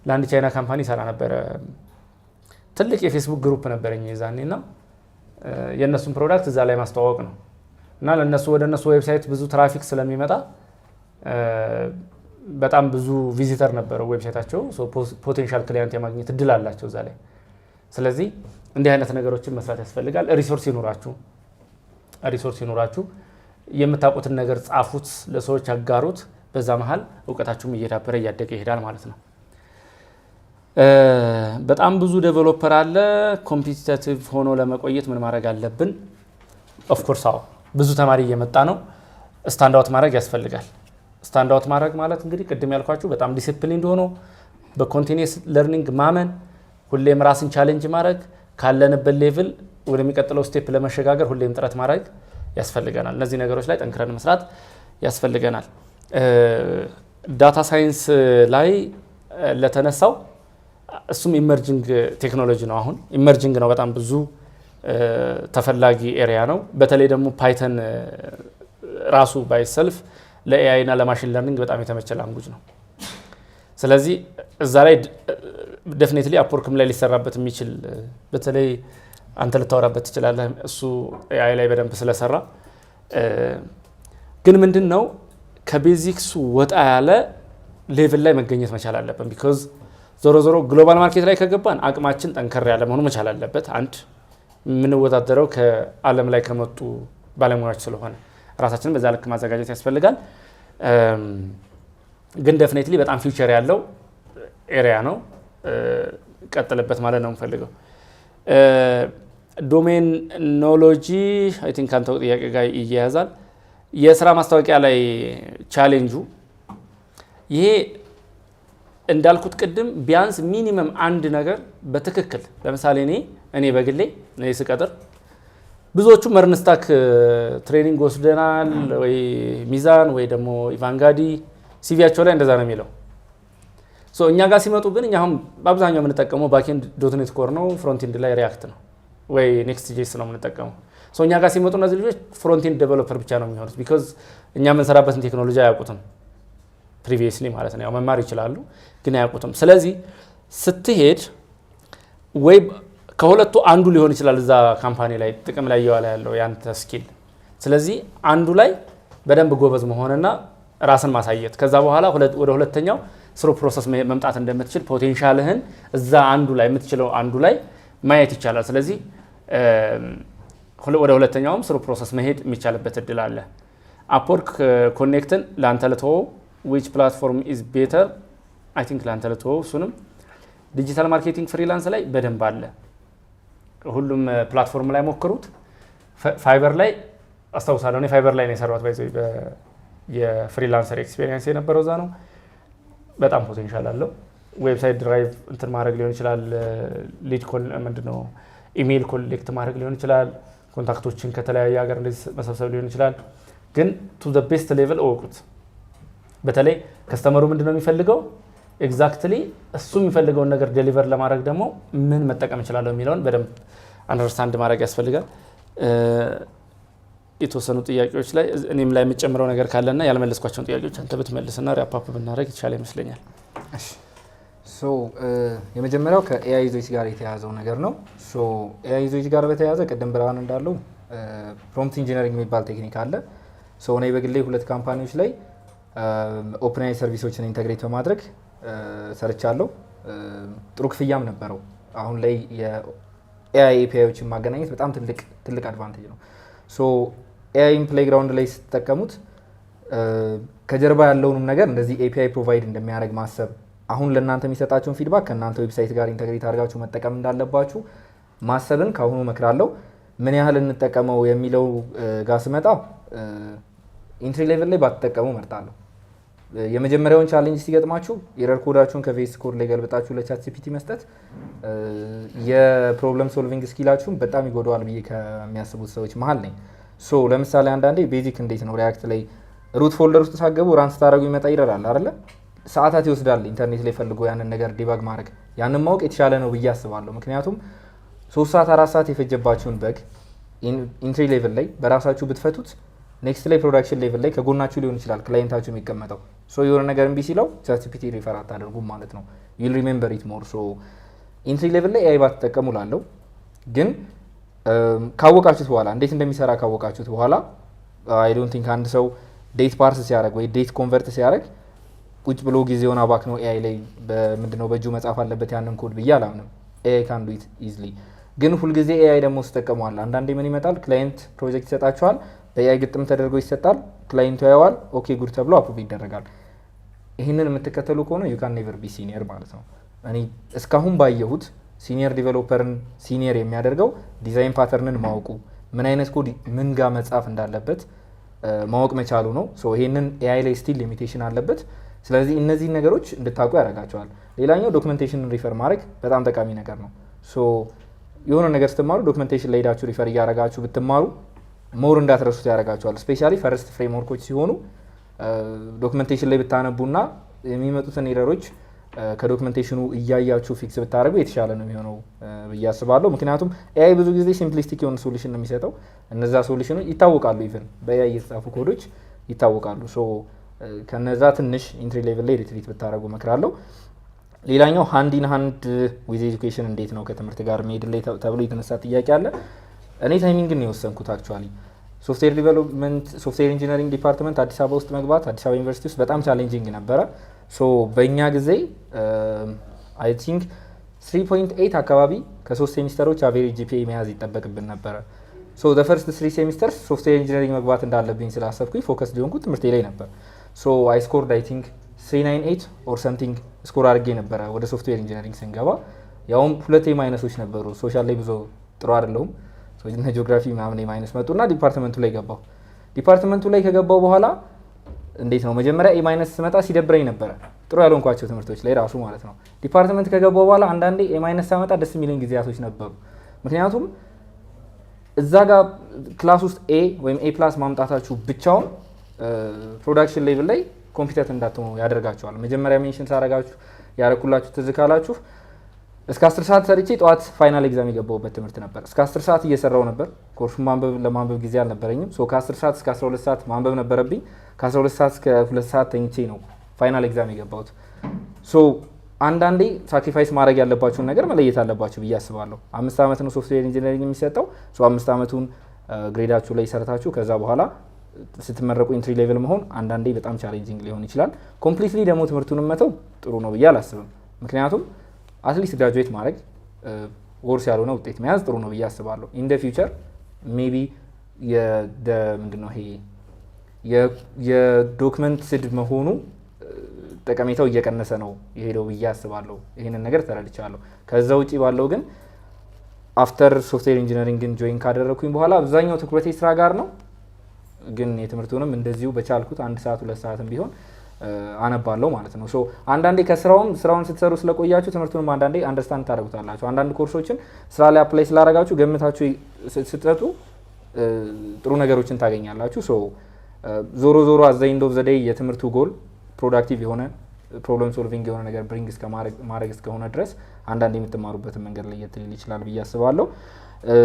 ለአንድ ቻይና ካምፓኒ ሰራ ነበረ። ትልቅ የፌስቡክ ግሩፕ ነበረኝ የዛኔና የነሱን ፕሮዳክት እዛ ላይ ማስተዋወቅ ነው እና ለነሱ ወደ ነሱ ዌብሳይት ብዙ ትራፊክ ስለሚመጣ በጣም ብዙ ቪዚተር ነበረው ዌብሳይታቸው። ፖቴንሻል ክሊያንት የማግኘት እድል አላቸው እዛ ላይ። ስለዚህ እንዲህ አይነት ነገሮችን መስራት ያስፈልጋል። ሪሶርስ ይኖራችሁ የምታውቁትን ነገር ጻፉት፣ ለሰዎች አጋሩት። በዛ መሃል እውቀታችሁም እየዳበረ እያደገ ይሄዳል ማለት ነው። በጣም ብዙ ዴቨሎፐር አለ። ኮምፒቲቲቭ ሆኖ ለመቆየት ምን ማድረግ አለብን? ኦፍ ኮርስ አዎ ብዙ ተማሪ እየመጣ ነው። ስታንድ አውት ማድረግ ያስፈልጋል። ስታንድ አውት ማድረግ ማለት እንግዲህ ቅድም ያልኳችሁ በጣም ዲሲፕሊን ሆኖ በኮንቲኒየስ ለርኒንግ ማመን፣ ሁሌም ራስን ቻሌንጅ ማድረግ፣ ካለንበት ሌቭል ወደሚቀጥለው ስቴፕ ለመሸጋገር ሁሌም ጥረት ማድረግ ያስፈልገናል። እነዚህ ነገሮች ላይ ጠንክረን መስራት ያስፈልገናል። ዳታ ሳይንስ ላይ ለተነሳው እሱም ኢመርጂንግ ቴክኖሎጂ ነው። አሁን ኢመርጂንግ ነው፣ በጣም ብዙ ተፈላጊ ኤሪያ ነው። በተለይ ደግሞ ፓይተን ራሱ ባይሰልፍ ለኤአይ እና ለማሽን ለርኒንግ በጣም የተመቸ ላንጉጅ ነው። ስለዚህ እዛ ላይ ዴፊኒትሊ አፕወርክም ላይ ሊሰራበት የሚችል በተለይ አንተ ልታወራበት ትችላለህ። እሱ ኤአይ ላይ በደንብ ስለሰራ ግን ምንድነው ከቤዚክሱ ወጣ ያለ ሌቭል ላይ መገኘት መቻል አለብን። ቢኮዝ ዞሮ ዞሮ ግሎባል ማርኬት ላይ ከገባን አቅማችን ጠንከር ያለ መሆኑ መቻል አለበት። አንድ የምንወዳደረው ከዓለም ላይ ከመጡ ባለሙያዎች ስለሆነ ራሳችንን በዛ ልክ ማዘጋጀት ያስፈልጋል። ግን ዴፊኒትሊ በጣም ፊውቸር ያለው ኤሪያ ነው። ቀጥልበት ማለት ነው የምፈልገው። ዶሜን ኖሎጂ አይ ቲንክ አንተው ጥያቄ ጋር ይያያዛል። የስራ ማስታወቂያ ላይ ቻሌንጁ ይሄ እንዳልኩት ቅድም ቢያንስ ሚኒመም አንድ ነገር በትክክል ለምሳሌ እኔ በግሌ ስቀጥር ብዙዎቹ መርንስታክ ትሬኒንግ ወስደናል ወይ ሚዛን ወይ ደግሞ ኢቫንጋዲ ሲቪያቸው ላይ እንደዛ ነው የሚለው። እኛ ጋር ሲመጡ ግን እኛ አሁን በአብዛኛው የምንጠቀመው ባክኤንድ ዶትኔት ኮር ነው፣ ፍሮንቴንድ ላይ ሪያክት ነው ወይ ኔክስት ጄስ ነው የምንጠቀመው። እኛ ጋር ሲመጡ እነዚህ ልጆች ፍሮንቴንድ ዴቨሎፐር ብቻ ነው የሚሆኑት። ቢኮዝ እኛ የምንሰራበትን ቴክኖሎጂ አያውቁትም ፕሪቪየስሊ ማለት ነው። ያው መማር ይችላሉ ግን አያውቁትም። ስለዚህ ስትሄድ ወይ ከሁለቱ አንዱ ሊሆን ይችላል እዛ ካምፓኒ ላይ ጥቅም ላይ እየዋለ ያለው ያንተ ስኪል። ስለዚህ አንዱ ላይ በደንብ ጎበዝ መሆንና ራስን ማሳየት፣ ከዛ በኋላ ወደ ሁለተኛው ስሩ ፕሮሰስ መምጣት እንደምትችል ፖቴንሻልህን እዛ አንዱ ላይ የምትችለው አንዱ ላይ ማየት ይቻላል። ስለዚህ ወደ ሁለተኛውም ስሩ ፕሮሰስ መሄድ የሚቻልበት እድል አለ። አፕወርክ ኮኔክትን ለአንተ ልትወው which platform is better I think ለአንተ ልትወው። እሱንም ዲጂታል ማርኬቲንግ ፍሪላንስ ላይ በደንብ አለ። ሁሉም ፕላትፎርም ላይ ሞክሩት። ፋይበር ላይ አስታውሳለሁ እኔ ፋይበር ላይ ነው የሰራሁት። ባይዘይ የፍሪላንሰር ኤክስፒሪየንስ የነበረው እዛ ነው። በጣም ፖቴንሻል አለው። ዌብሳይት ድራይቭ እንትን ማድረግ ሊሆን ይችላል። ሊድ ምንድነው ኢሜይል ኮሌክት ማድረግ ሊሆን ይችላል። ኮንታክቶችን ከተለያየ ሀገር እንደዚህ መሰብሰብ ሊሆን ይችላል። ግን ቱ ዘ ቤስት ሌቭል እወቁት። በተለይ ከስተመሩ ምንድነው የሚፈልገው ኤግዛክትሊ እሱ የሚፈልገውን ነገር ዴሊቨር ለማድረግ ደግሞ ምን መጠቀም እችላለሁ የሚለውን በደንብ አንደርስታንድ ማድረግ ያስፈልጋል። የተወሰኑ ጥያቄዎች ላይ እኔም ላይ የምጨምረው ነገር ካለና ያልመለስኳቸውን ጥያቄዎች አንተ ብትመልስና ሪያፕ አፕ ብናደርግ ይቻላል ይመስለኛል። እሺ ሶ የመጀመሪያው ከኤአይ ዩዜጅ ጋር የተያያዘው ነገር ነው። ሶ ኤአይ ዩዜጅ ጋር በተያያዘ ቅድም ብርሃን እንዳለው ፕሮምፕት ኢንጂነሪንግ የሚባል ቴክኒክ አለ። ሶ እኔ በግሌ 2 ካምፓኒዎች ላይ ኦፕን ኤአይ ሰርቪሶችን ኢንተግሬት በማድረግ ሰርቻለሁ። ጥሩ ክፍያም ነበረው። አሁን ላይ የኤአይ ኤፒአይዎችን ማገናኘት በጣም ትልቅ አድቫንቴጅ ነው። ሶ ኤአይን ፕሌይግራውንድ ላይ ስትጠቀሙት ከጀርባ ያለውንም ነገር እንደዚህ ኤፒአይ ፕሮቫይድ እንደሚያደርግ ማሰብ፣ አሁን ለእናንተ የሚሰጣቸውን ፊድባክ ከእናንተ ዌብሳይት ጋር ኢንተግሬት አድርጋችሁ መጠቀም እንዳለባችሁ ማሰብን ከአሁኑ እመክራለሁ። ምን ያህል እንጠቀመው የሚለው ጋር ስመጣ ኢንትሪ ሌቭል ላይ ባትጠቀሙ እመርጣለሁ። የመጀመሪያውን ቻሌንጅ ሲገጥማችሁ ኤረር ኮዳችሁን ከቬስ ኮድ ላይ ገልብጣችሁ ለቻት ጂፒቲ መስጠት የፕሮብለም ሶልቪንግ ስኪላችሁን በጣም ይጎዳዋል ብዬ ከሚያስቡት ሰዎች መሀል ነኝ። ሶ ለምሳሌ አንዳንዴ ቤዚክ እንዴት ነው ሪያክት ላይ ሩት ፎልደር ውስጥ ሳገቡ ራን ስታደረጉ ይመጣ ይረራል አይደለ? ሰዓታት ይወስዳል ኢንተርኔት ላይ ፈልጎ ያንን ነገር ዲባግ ማድረግ። ያንን ማወቅ የተሻለ ነው ብዬ አስባለሁ። ምክንያቱም 3 ሰዓት 4 ሰዓት የፈጀባችሁን በግ ኢንትሪ ሌቭል ላይ በራሳችሁ ብትፈቱት ኔክስት ላይ ፕሮዳክሽን ሌቭል ላይ ከጎናችሁ ሊሆን ይችላል ክላይንታችሁ የሚቀመጠው። ሶ የሆነ ነገር እምቢ ሲለው ቻት ጂፒቲ ሪፈር አታደርጉም ማለት ነው። ዩል ሪሜምበር ኢት ሞር። ሶ ኢንትሪ ሌቭል ላይ ኤአይ ባትጠቀሙ ላለው ግን ካወቃችሁት በኋላ እንዴት እንደሚሰራ ካወቃችሁት በኋላ አይ ዶንት ቲንክ አንድ ሰው ዴት ፓርስ ሲያደርግ ወይ ዴት ኮንቨርት ሲያደርግ ቁጭ ብሎ ጊዜውን አባክ ነው ኤአይ ላይ ምንድነው በእጁ መጻፍ አለበት ያንን ኮድ ብዬ አላምንም። ኤአይ ካን ዱ ኢት ኢዝሊ። ግን ሁልጊዜ ኤአይ ደግሞ ስትጠቀሟል አንዳንዴ ምን ይመጣል ክላይንት ፕሮጀክት ይሰጣችኋል፣ በኤአይ ግጥም ተደርጎ ይሰጣል፣ ክላይንቱ ያየዋል፣ ኦኬ ጉድ ተብሎ አፕሩቭ ይደረጋል። ይህንን የምትከተሉ ከሆነ ዩ ካን ኔቨር ቢ ሲኒየር ማለት ነው። እኔ እስካሁን ባየሁት ሲኒየር ዲቨሎፐርን ሲኒየር የሚያደርገው ዲዛይን ፓተርንን ማወቁ፣ ምን አይነት ኮድ ምን ጋር መጻፍ እንዳለበት ማወቅ መቻሉ ነው። ሶ ይሄንን ኤአይ ላይ ስቲል ሊሚቴሽን አለበት። ስለዚህ እነዚህ ነገሮች እንድታውቁ ያደርጋቸዋል። ሌላኛው ዶክመንቴሽንን ሪፈር ማድረግ በጣም ጠቃሚ ነገር ነው። ሶ የሆነ ነገር ስትማሩ ዶክመንቴሽን ላይ ሄዳችሁ ሪፈር እያደረጋችሁ ብትማሩ ሞር እንዳትረሱት ያደርጋቸዋል። ስፔሻሊ ፈርስት ፍሬምወርኮች ሲሆኑ ዶክመንቴሽን ላይ ብታነቡና የሚመጡትን ኤረሮች ከዶክመንቴሽኑ እያያችሁ ፊክስ ብታደርጉ የተሻለ ነው የሚሆነው ብዬ አስባለሁ። ምክንያቱም ኤአይ ብዙ ጊዜ ሲምፕሊስቲክ የሆነ ሶሉሽን ነው የሚሰጠው። እነዛ ሶሉሽኖች ይታወቃሉ፣ ኢቨን በኤአይ የተጻፉ ኮዶች ይታወቃሉ። ሶ ከነዛ ትንሽ ኢንትሪ ሌቭል ላይ ሪትሪት ብታደርጉ እመክራለሁ። ሌላኛው ሃንድ ኢን ሃንድ ዊዝ ኤጁኬሽን እንዴት ነው ከትምህርት ጋር መሄድ ላይ ተብሎ የተነሳ ጥያቄ አለ። እኔ ታይሚንግን ነው የወሰንኩት። አክቹዋሊ ሶፍትዌር ዲቨሎፕመንት ሶፍትዌር ኢንጂነሪንግ ዲፓርትመንት አዲስ አበባ ውስጥ መግባት አዲስ አበባ ዩኒቨርሲቲ ውስጥ በጣም ቻሌንጂንግ ነበረ። ሶ በእኛ ጊዜ አይ ቲንክ 3.8 አካባቢ ከ3 ሴሚስተሮች አቬሬጅ ጂፒኤ መያዝ ይጠበቅብን ነበረ። ሶ ዘ ፈርስት 3 ሴሚስተርስ ሶፍትዌር ኢንጂነሪንግ መግባት እንዳለብኝ ስላሰብኩኝ ፎከስ ሊሆንኩት ትምህርቴ ላይ ነበር። ሶ አይ ስኮርድ አይ ቲንክ 398 ኦር ሰምቲንግ ስኮር አድርጌ ነበረ ወደ ሶፍትዌር ኢንጂነሪንግ ስንገባ። ያውም 2 ማይነሶች ነበሩ። ሶሻል ላይ ብዙ ጥሩ አይደለሁም። እና ጂኦግራፊ ምናምን ማይነስ መጡና ዲፓርትመንቱ ላይ ገባሁ። ዲፓርትመንቱ ላይ ከገባው በኋላ እንዴት ነው መጀመሪያ ኤ ማይነስ ስመጣ ሲደብረኝ ነበረ፣ ጥሩ ያልሆንኳቸው ትምህርቶች ላይ ራሱ ማለት ነው። ዲፓርትመንት ከገባው በኋላ አንዳንዴ ኤ ማይነስ ሳመጣ ደስ የሚለኝ ጊዜያቶች ነበሩ። ምክንያቱም እዛ ጋር ክላስ ውስጥ ኤ ወይም ኤ ፕላስ ማምጣታችሁ ብቻውን ፕሮዳክሽን ሌቭል ላይ ኮምፒተንት እንዳትሆኑ ያደርጋችኋል። መጀመሪያ ሜንሽን ሳረጋችሁ ያረኩላችሁ ትዝ ካላችሁ እስከ 10 ሰዓት ሰርቼ ጠዋት ፋይናል ኤግዛም የገባሁበት ትምህርት ነበር። እስከ 10 ሰዓት እየሰራው ነበር። ኮርሱን ለማንበብ ጊዜ አልነበረኝም። ሶ ከ10 ሰዓት እስከ 12 ሰዓት ማንበብ ነበረብኝ። ከ12 ሰዓት እስከ 2 ሰዓት ተኝቼ ነው ፋይናል ኤግዛም የገባሁት። ሶ አንዳንዴ ሳክሪፋይስ ማድረግ ያለባችሁን ነገር መለየት አለባችሁ ብዬ አስባለሁ። 5 ዓመት ነው ሶፍትዌር ኢንጂነሪንግ የሚሰጠው። ሶ 5 ዓመቱን ግሬዳችሁ ላይ ሰርታችሁ ከዛ በኋላ ስትመረቁ ኢንትሪ ሌቭል መሆን አንዳንዴ በጣም ቻሌንጂንግ ሊሆን ይችላል። ኮምፕሊትሊ ደግሞ ትምህርቱን መተው ጥሩ ነው ብዬ አላስብም። ምክንያቱም አትሊስት ግራጁዌት ማድረግ ወርስ ያልሆነ ውጤት መያዝ ጥሩ ነው ብዬ አስባለሁ። ኢን ደ ፊውቸር ሜቢ ምንድነው ይሄ የዶክመንትድ መሆኑ ጠቀሜታው እየቀነሰ ነው የሄደው ብዬ አስባለሁ። ይህንን ነገር ተረድቻለሁ። ከዛ ውጪ ባለው ግን አፍተር ሶፍትዌር ኢንጂነሪንግን ጆይን ካደረግኩኝ በኋላ አብዛኛው ትኩረቴ ስራ ጋር ነው። ግን የትምህርቱንም እንደዚሁ በቻልኩት 1 ሰዓት 2 ሰዓትም ቢሆን አነባለሁ ማለት ነው። ሶ አንዳንዴ ስራውን ስትሰሩ ስለቆያችሁ ትምህርቱንም አንዳንዴ አንደርስታንድ ታደርጉታላችሁ። አንዳንድ ኮርሶችን ስራ ላይ አፕላይ ስላደረጋችሁ ገምታችሁ ስትሰጡ ጥሩ ነገሮችን ታገኛላችሁ። ሶ ዞሮ ዞሮ አት ዘ ኤንድ ኦፍ ዘ ዴይ የትምህርቱ ጎል ፕሮዳክቲቭ የሆነ ፕሮብለም ሶልቪንግ የሆነ ነገር ብሪንግ ማድረግ እስከሆነ ድረስ አንዳንድ የምትማሩበትን መንገድ ለየት ሊል ይችላል ብዬ አስባለሁ።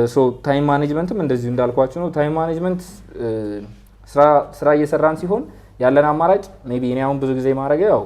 ሶ ታይም ማኔጅመንትም እንደዚሁ እንዳልኳችሁ ነው። ታይም ማኔጅመንት ስራ እየሰራን ሲሆን ያለን አማራጭ ሜይ ቢ እኔ አሁን ብዙ ጊዜ ማድረግ ያው